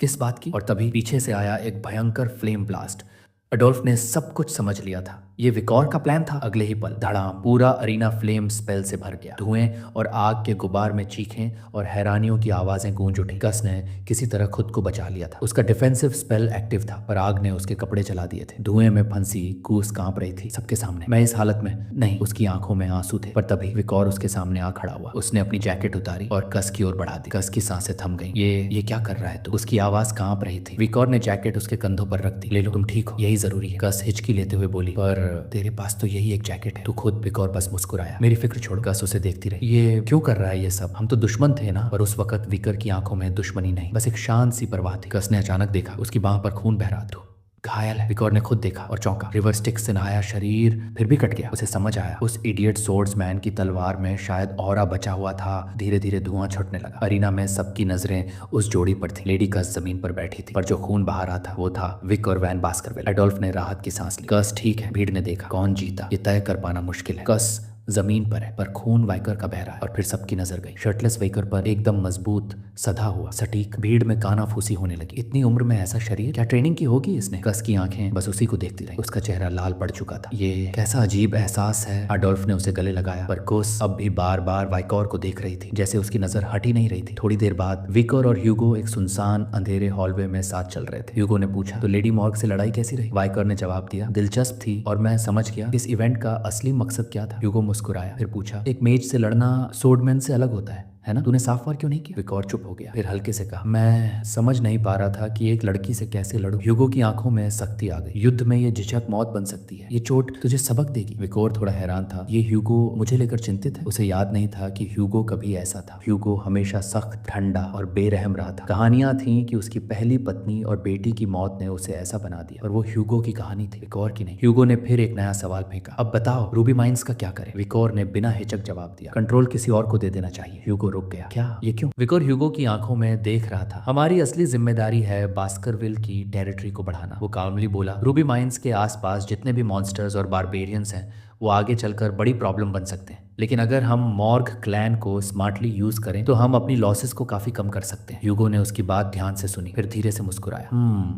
किस बात की? और तभी पीछे से आया एक भयंकर फ्लेम ब्लास्ट। एडोल्फ ने सब कुछ समझ लिया था। ये विकोर का प्लान था। अगले ही पल धड़ाम, पूरा अरीना फ्लेम स्पेल से भर गया। धुएं और आग के गुबार में चीखें और हैरानियों की आवाजें गूंज उठी। कस ने किसी तरह खुद को बचा लिया था। उसका डिफेंसिव स्पेल एक्टिव था, पर आग ने उसके कपड़े जला दिए थे। धुएं में फंसी कूस कांप रही थी सबके सामने। मैं इस हालत में नहीं। उसकी आंखों में आंसू थे, पर तभी विकोर उसके सामने आ खड़ा हुआ। उसने अपनी जैकेट उतारी और कस की ओर बढ़ा दी। कस की सांसें थम गईं। ये क्या कर रहा है तू? उसकी आवाज कांप रही थी। विकोर ने जैकेट उसके कंधों पर रख दी। ले लो, तुम ठीक हो, यही जरूरी है। कस हिचकी लेते हुए बोली, पर तेरे पास तो यही एक जैकेट है। तू खुद। विकोर बस मुस्कुराया। मेरी फिक्र छोड़। कस उसे देखती रही। ये क्यों कर रहा है ये सब? हम तो दुश्मन थे ना? पर उस वक्त विकोर की आंखों में दुश्मनी नहीं, बस एक शांत सी परवाह थी। कस ने अचानक देखा, उसकी बांह पर खून बह रहा था। घायल है। विकोर ने खुद देखा और चौंका। रिवर स्टिक से नहाया शरीर फिर भी कट गया। उसे समझ आया, उस इडियट सोर्ड्समैन की तलवार में शायद ऑरा बचा हुआ था। धीरे धीरे धुआं छूटने लगा। अरीना में सबकी नजरें उस जोड़ी पर थी। लेडी कस जमीन पर बैठी थी, पर जो खून बहा रहा था वो था विकोर वैन बास्करविल। एडोल्फ ने राहत की सांस ली। कस ठीक है। भीड़ ने देखा। कौन जीता ये तय कर पाना मुश्किल है। कस जमीन पर है, पर खून वाइकर का बह रहा है। और फिर सबकी नजर गई शर्टलेस वाइकर पर, एकदम मजबूत, सधा हुआ, सटीक। भीड़ में काना फूसी होने लगी। इतनी उम्र में ऐसा शरीर, क्या ट्रेनिंग की होगी इसने? कस की आंखें बस उसी को देखती रही। उसका चेहरा लाल पड़ चुका था। ये कैसा अजीब एहसास है। एडोल्फ ने उसे गले लगाया, पर कोस अब भी बार बार वाइकोर को देख रही थी, जैसे उसकी नजर हट ही नहीं रही थी। थोड़ी देर बाद विकोर और ह्यूगो एक सुनसान अंधेरे हॉलवे में साथ चल रहे थे। ह्यूगो ने पूछा, तो लेडी मॉर्ग से लड़ाई कैसी रही? वाइकोर ने जवाब दिया, दिलचस्प थी और मैं समझ गया इस इवेंट का असली मकसद क्या था। ह्यूगो मुस्कुराया, फिर पूछा, एक मेज से लड़ना सोर्डमैन से अलग होता है ना? तूने साफ वार क्यों नहीं किया? विकोर चुप हो गया, फिर हल्के से कहा, मैं समझ नहीं पा रहा था कि एक लड़की से कैसे लड़ूं। ह्यूगो की आंखों में सख्ती आ गई। युद्ध में ये झिझक मौत बन सकती है। ये चोट तुझे सबक देगी। विकोर थोड़ा हैरान था। ये ह्यूगो मुझे लेकर चिंतित है? उसे याद नहीं था कि ह्यूगो कभी ऐसा था। ह्यूगो हमेशा सख्त, ठंडा और बेरहम रहा था। कहानियां थी कि उसकी पहली पत्नी और बेटी की मौत ने उसे ऐसा बना दिया, और वो ह्यूगो की कहानी थी, विकोर की नहीं। ह्यूगो ने फिर एक नया सवाल फेंका, अब बताओ रूबी माइंस का क्या करें? विकोर ने बिना हिचक जवाब दिया, कंट्रोल किसी और को दे देना चाहिए। ह्यूगो रुक गया। क्या? ये क्यों? विकोर ह्यूगो की आंखों में देख रहा था। हमारी असली जिम्मेदारी है बास्करविल की टेरिटरी को बढ़ाना। वो काल्मली बोला, रूबी माइंस के आसपास जितने भी मॉन्स्टर्स और बारबेरियंस हैं वो आगे चलकर बड़ी प्रॉब्लम बन सकते हैं, लेकिन अगर हम मॉर्ग क्लैन को स्मार्टली यूज करें तो हम अपनी लॉसेस को काफी कम कर सकते हैं। ह्यूगो ने उसकी बात ध्यान से सुनी, फिर धीरे से मुस्कुराया।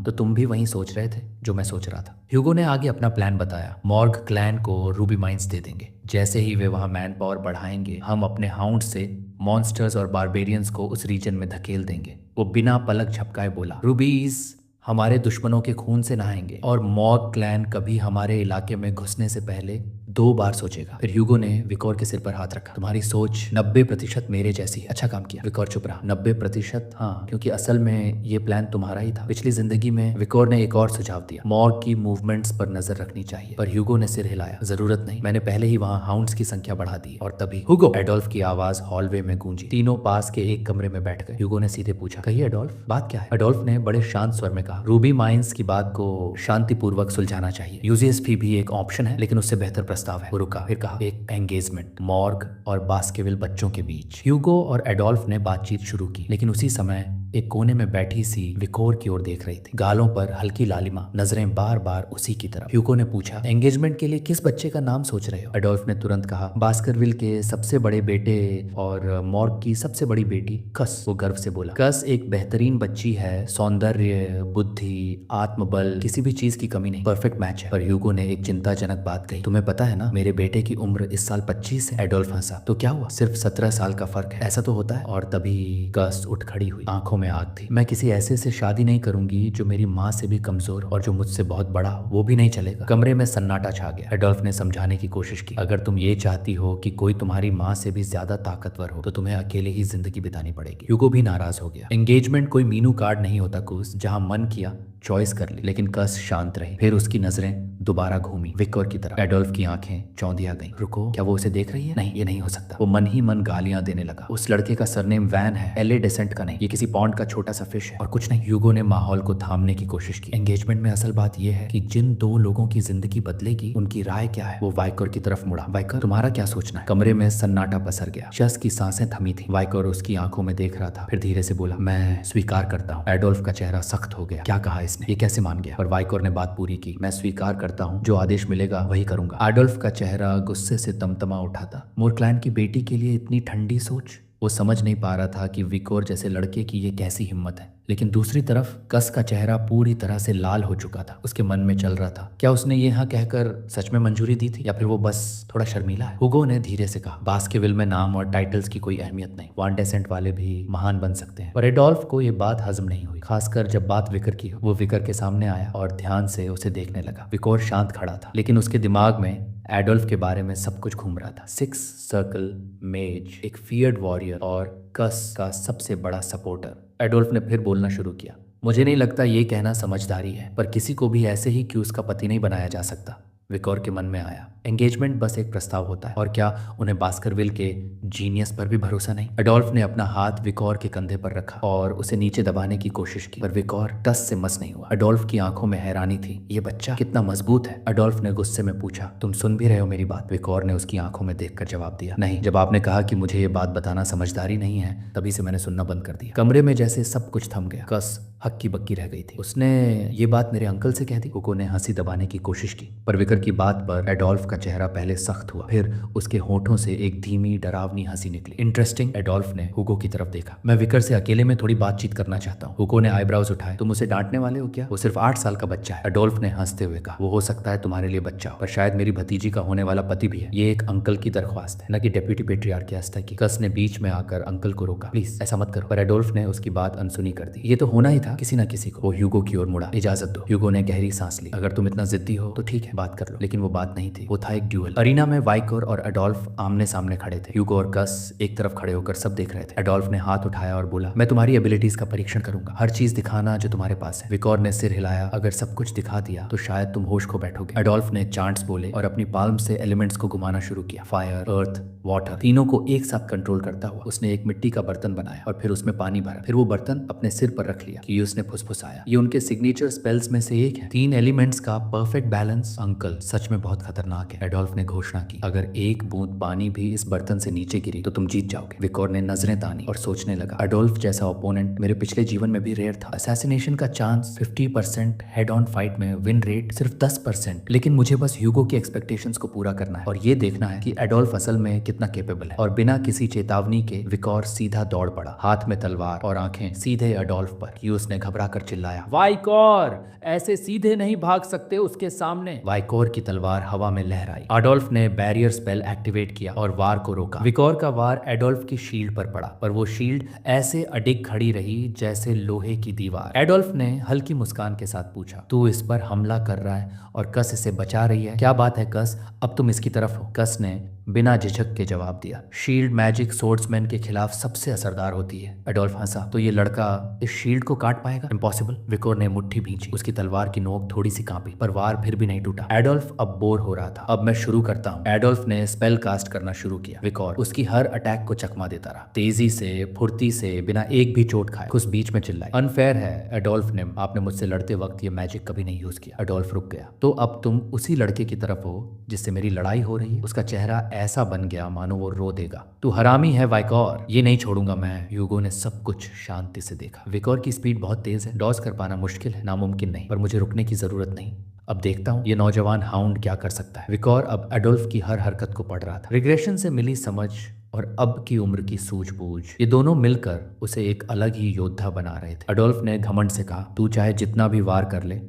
तो तुम भी वही सोच रहे थे जो मैं सोच रहा था। ह्यूगो ने आगे अपना प्लान बताया। मॉर्ग क्लैन को रूबी माइंस दे देंगे। जैसे ही वे वहां मैन पावर बढ़ाएंगे, हम अपने हाउंड से मॉन्स्टर्स और बारबेरियंस को उस रीजन में धकेल देंगे। वो बिना पलक झपकाए बोला, रूबीज हमारे दुश्मनों के खून से नहाएंगे और मॉर्ग क्लैन कभी हमारे इलाके में घुसने से पहले 2 बार सोचेगा। फिर ह्यूगो ने विकोर के सिर पर हाथ रखा। तुम्हारी सोच 90% मेरे जैसी है। अच्छा काम किया। विकोर चुप रहा। 90%? हाँ, क्योंकि असल में ये प्लान तुम्हारा ही था। पिछली जिंदगी में विकोर ने एक और सुझाव दिया, मॉर्ग की मूवमेंट्स पर नजर रखनी चाहिए, पर ह्यूगो ने सिर हिलाया। जरूरत नहीं, मैंने पहले ही वहाँ हाउंड्स की संख्या बढ़ा दी। और तभी ह्यूगो, एडोल्फ की आवाज हॉलवे में गूंजी। तीनों पास के एक कमरे में बैठ गए। ह्यूगो ने सीधे पूछा, कहिए एडोल्फ, बात क्या है? एडोल्फ ने बड़े शांत स्वर में कहा, रूबी माइंस की बात को शांतिपूर्वक सुलझाना चाहिए। यूजीएसपी भी एक ऑप्शन है, लेकिन उससे बेहतर प्रस्ताव है। वो रुका, फिर कहा, एक एंगेजमेंट मॉर्ग और बास्केविल बच्चों के बीच। ह्यूगो और एडोल्फ ने बातचीत शुरू की, लेकिन उसी समय एक कोने में बैठी सी विकोर की ओर देख रही थी। गालों पर हल्की लालिमा, नजरें बार बार उसी की तरफ। ह्यूगो ने पूछा, एंगेजमेंट के लिए किस बच्चे का नाम सोच रहे हो? एडोल्फ ने तुरंत कहा, बास्करविल के सबसे बड़े बेटे और मॉर्ग की सबसे बड़ी बेटी कस। वो गर्व से बोला, कस एक बेहतरीन बच्ची है, सौंदर्य, बुद्धि, आत्मबल, किसी भी चीज की कमी नहीं, परफेक्ट मैच है। पर ह्यूगो ने एक चिंताजनक बात कही, तुम्हें पता है ना, मेरे बेटे की उम्र इस साल 25 है। एडोल्फ हंसा, तो क्या हुआ, सिर्फ 17 साल का फर्क है, ऐसा तो होता है। और तभी कस उठ खड़ी हुई, आंखों में आग थी। मैं किसी ऐसे से शादी नहीं करूंगी जो मेरी माँ से भी कमजोर और जो मुझसे बहुत बड़ा हो, वो भी नहीं चलेगा। कमरे में सन्नाटा छा गया। एडोल्फ ने समझाने की कोशिश की, अगर तुम ये चाहती हो कि कोई तुम्हारी माँ से भी ज्यादा ताकतवर हो, तो तुम्हें अकेले ही जिंदगी बितानी पड़ेगी। ह्यूगो भी नाराज हो गया। एंगेजमेंट कोई मीनू कार्ड नहीं होता कूस, जहां मन किया चॉइस कर ली। लेकिन कस शांत रही। फिर उसकी नजरें दोबारा घूमी विकोर की तरफ। एडोल्फ की आंखें चौंधिया गईं। रुको, क्या वो उसे देख रही है? नहीं, ये नहीं हो सकता। वो मन ही मन गालियां देने लगा। उस लड़के का सरनेम वैन है, एलए डेसेंट का नहीं। ये किसी पॉन्ड का छोटा सा फिश है और कुछ नहीं। ह्यूगो ने माहौल को थामने की कोशिश की। एंगेजमेंट में असल बात यह है कि जिन 2 लोगों की जिंदगी बदलेगी, उनकी राय क्या है? वो वाइकोर की तरफ मुड़ा। वाइकोर, तुम्हारा क्या सोचना है? कमरे में सन्नाटा पसर गया। शस की सांसें थमी थी। वाइकोर उसकी आंखों में देख रहा था, फिर धीरे से बोला, मैं स्वीकार करता हूँ। एडोल्फ का चेहरा सख्त हो गया। क्या कहा इसने? ये कैसे मान गया? पर वाइकोर ने बात पूरी की, मैं स्वीकार करता हूँ, जो आदेश मिलेगा वही करूंगा। एडोल्फ का चेहरा गुस्से से तमतमा उठा था। मोरक्लैन की बेटी के लिए इतनी ठंडी सोच? वो समझ नहीं पा रहा था कि विकोर जैसे लड़के की ये कैसी हिम्मत है। लेकिन दूसरी तरफ कस का चेहरा पूरी तरह से लाल हो चुका था। उसके मन में चल रहा था, क्या उसने ये हाँ कहकर सच में मंजूरी दी थी, या फिर वो बस थोड़ा शर्मीला है? हुगो ने धीरे से कहा, बास्केविल में नाम और टाइटल्स की कोई अहमियत नहीं, वान डेसेंट वाले भी महान बन सकते हैं। पर एडोल्फ को ये बात हजम नहीं हुई, खासकर जब बात विकर की हो। वो विकर के सामने आया और ध्यान से उसे देखने लगा। विकोर शांत खड़ा था, लेकिन उसके दिमाग में एडोल्फ के बारे में सब कुछ घूम रहा था। 6 सर्कल, मेज, एक फियर्ड वॉरियर और कस का सबसे बड़ा सपोर्टर। एडोल्फ ने फिर बोलना शुरू किया, मुझे नहीं लगता ये कहना समझदारी है, पर किसी को भी ऐसे ही क्यूज का पति नहीं बनाया जा सकता। विकोर के मन में आया, एंगेजमेंट बस एक प्रस्ताव होता है, और क्या उन्हें बास्करविल के जीनियस पर भी भरोसा नहीं? एडोल्फ ने अपना हाथ विकोर के कंधे पर रखा और उसे नीचे दबाने की कोशिश की, पर विकोर टस से मस नहीं हुआ। एडोल्फ की आंखों में हैरानी थी, ये बच्चा कितना मजबूत है। एडोल्फ ने गुस्से में पूछा, तुम सुन भी रहे हो मेरी बात? विकोर ने उसकी आंखों में देखकर जवाब दिया, नहीं, जब आपने कहा कि मुझे ये बात बताना समझदारी नहीं है, तभी से मैंने सुनना बंद कर दिया। कमरे में जैसे सब कुछ थम गया। कस हक्की बक्की रह गई थी। उसने ये बात मेरे अंकल से कह दी। हुगो ने हंसी दबाने की कोशिश की, पर विकर की बात पर एडोल्फ का चेहरा पहले सख्त हुआ, फिर उसके होठों से एक धीमी डरावनी हंसी निकली। इंटरेस्टिंग। एडोल्फ ने हुगो की तरफ देखा, मैं विकर से अकेले में थोड़ी बातचीत करना चाहता हूँ। हुगो ने आईब्राउज उठाए, तुम उसे डांटने वाले हो क्या? वो सिर्फ 8 साल का बच्चा है। एडोल्फ ने हंसते हुए कहा, वो हो सकता है तुम्हारे लिए बच्चा हो, पर शायद मेरी भतीजी का होने वाला पति भी है। ये एक अंकल की दरख्वास्त है, न कि डेप्यूटी पेट्रियार्क की आस्था की। कस ने बीच में आकर अंकल को रोका, प्लीज ऐसा मत करो, पर एडोल्फ ने उसकी बात अनसुनी कर दी। ये तो होना ही था किसी न किसी को। वो ह्यूगो की ओर मुड़ा, इजाजत दो। ह्यूगो ने गहरी सांस ली, अगर तुम इतना जिद्दी हो तो ठीक है, बात कर लो। लेकिन वो बात नहीं थी, वो था एक ड्यूअल। अरीना में वाइकोर और एडोल्फ आमने सामने खड़े थे। ह्यूगो और कस एक तरफ खड़े होकर सब देख रहे थे। एडोल्फ ने हाथ उठाया और बोला, मैं तुम्हारी एबिलिटीज का परीक्षण करूंगा, हर चीज दिखाना जो तुम्हारे पास है। विकोर ने सिर हिलाया, अगर सब कुछ दिखा दिया तो शायद तुम होश खो बैठोगे। एडोल्फ ने चांट्स बोले और अपनी पाल्म से एलिमेंट्स को घुमाना शुरू किया, फायर, अर्थ, वाटर, तीनों को एक साथ कंट्रोल करता हुआ उसने एक मिट्टी का बर्तन बनाया और फिर उसमें पानी भरा। फिर वो बर्तन अपने सिर पर रख लिया कि उसने फुसफुसाया, ये उनके सिग्नेचर स्पेल्स में से एक है, 3 एलिमेंट्स का परफेक्ट बैलेंस। अंकल सच में बहुत खतरनाक है, एडोल्फ ने घोषणा की, अगर एक बूंद पानी भी इस बर्तन से नीचे गिरी तो तुम जीत जाओगे। विकोर ने नजरें तानी और सोचने लगा, एडोल्फ जैसा ओपोनेंट मेरे पिछले जीवन में भी रेयर था। असैसिनेशन का चांस 50%, हेड ऑन फाइट में विन रेट सिर्फ 10%। लेकिन मुझे बस ह्यूगो की एक्सपेक्टेशंस को पूरा करना है और ये देखना है कि एडोल्फ असल में कितना केपेबल है। और बिना किसी चेतावनी के विकोर सीधा दौड़ पड़ा, हाथ में तलवार और आंखें सीधे एडोल्फ पर। ह्यूस ने घबरा कर चिल्लाया, वाइकोर, ऐसे सीधे नहीं भाग सकते उसके सामने। वाइकोर विकोर की तलवार हवा में लहराई। एडोल्फ ने बैरियर स्पेल एक्टिवेट किया और वार को रोका। विकोर का वार एडोल्फ की शील्ड पर पड़ा, पर वो शील्ड ऐसे अडिग खड़ी रही जैसे लोहे की दीवार। एडोल्फ ने हल्की मुस्कान के साथ पूछा, तू इस पर हमला कर रहा है और कस इसे बचा रही है? क्या बात है कस, अब तुम इसकी तरफ हो? कस ने बिना झिझक के जवाब दिया, शील्ड मैजिक सोर्ड्समैन के खिलाफ सबसे असरदार होती है। एडोल्फ हंसा, तो ये लड़का इस शील्ड को काट पाएगा? इम्पॉसिबल। विकोर ने मुट्ठी भींची, उसकी तलवार की नोक थोड़ी सी कांपी, पर वार फिर भी नहीं टूटा। एडोल्फ अब बोर हो रहा था। अब मैं शुरू करता हूँ। एडोल्फ ने स्पेल कास्ट करना शुरू किया। विकोर उसकी हर अटैक को चकमा देता रहा, तेजी से, फुर्ती से, बिना एक भी चोट खाए। उस बीच में चिल्लाई, अनफेयर है एडोल्फ ने, आपने मुझसे लड़ते वक्त ये मैजिक कभी नहीं यूज किया। एडोल्फ रुक गया। तो अब तुम उसी लड़के की तरफ हो जिससे मेरी लड़ाई हो रही है? उसका चेहरा ऐसा बन गया मानो वो रो देगा। तू हरामी है वाइकोर, ये नहीं छोड़ूंगा मैं। ह्यूगो ने सब कुछ शांति से देखा। विकोर की स्पीड बहुत तेज है, डॉज कर पाना मुश्किल है, नामुमकिन नहीं, पर मुझे रुकने की जरूरत नहीं। अब देखता हूँ ये नौजवान हाउंड क्या कर सकता है। विकोर अब एडोल्फ की हर हरकत को पढ़ रहा था। रिग्रेशन से मिली समझ और अब की उम्र की सूझबूझ, ये दोनों मिलकर उसे एक अलग ही योद्धा बना रहे थे। एडोल्फ ने घमंड से कहा, तू चाहे जितना भी वार कर ले,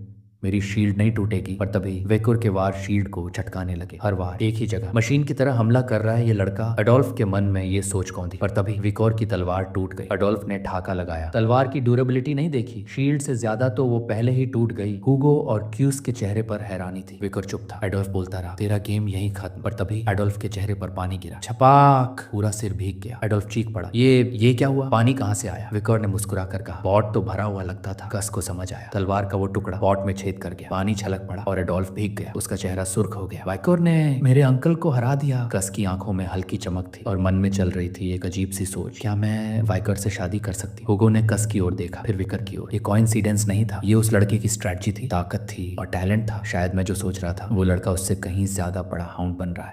मेरी शील्ड नहीं टूटेगी। पर तभी विकोर के वार शील्ड को झटकाने लगे। हर वार एक ही जगह, मशीन की तरह हमला कर रहा है ये लड़का। एडोल्फ के मन में ये सोच कौंधी। पर तभी विकोर की तलवार टूट गई। एडोल्फ ने ठाका लगाया। तलवार की ड्यूरेबिलिटी नहीं देखी, शील्ड से ज्यादा तो वो पहले ही टूट गई। ह्यूगो और क्यूस के चेहरे पर हैरानी थी। विकोर चुप था। एडोल्फ बोलता रहा, तेरा गेम यही खत्म। पर तभी एडोल्फ के चेहरे पर पानी गिरा। छपाक, पूरा सिर भीग गया। एडोल्फ चीख पड़ा, ये क्या हुआ? पानी कहाँ से आया? विकोर ने मुस्कुरा कर कहा, पॉट तो भरा हुआ लगता था। कस को समझ आया। तलवार का वो टुकड़ा पॉट में छेद कर गया। पानी छलक पड़ा और एडोल्फ भीग गया। उसका चेहरा सुर्ख हो गया। वाइकोर ने मेरे अंकल को हरा दिया। कस की आंखों में हल्की चमक थी और मन में चल रही थी एक अजीब सी सोच, क्या मैं वाइकोर से शादी कर सकती? ह्यूगो ने कस की ओर देखा, फिर विकर की ओर। ये कोइंसिडेंस नहीं था, ये उस लड़के की स्ट्रेटजी थी, ताकत थी और टैलेंट था। शायद मैं जो सोच रहा था वो लड़का उससे कहीं ज्यादा बड़ा हाउंड बन रहा है।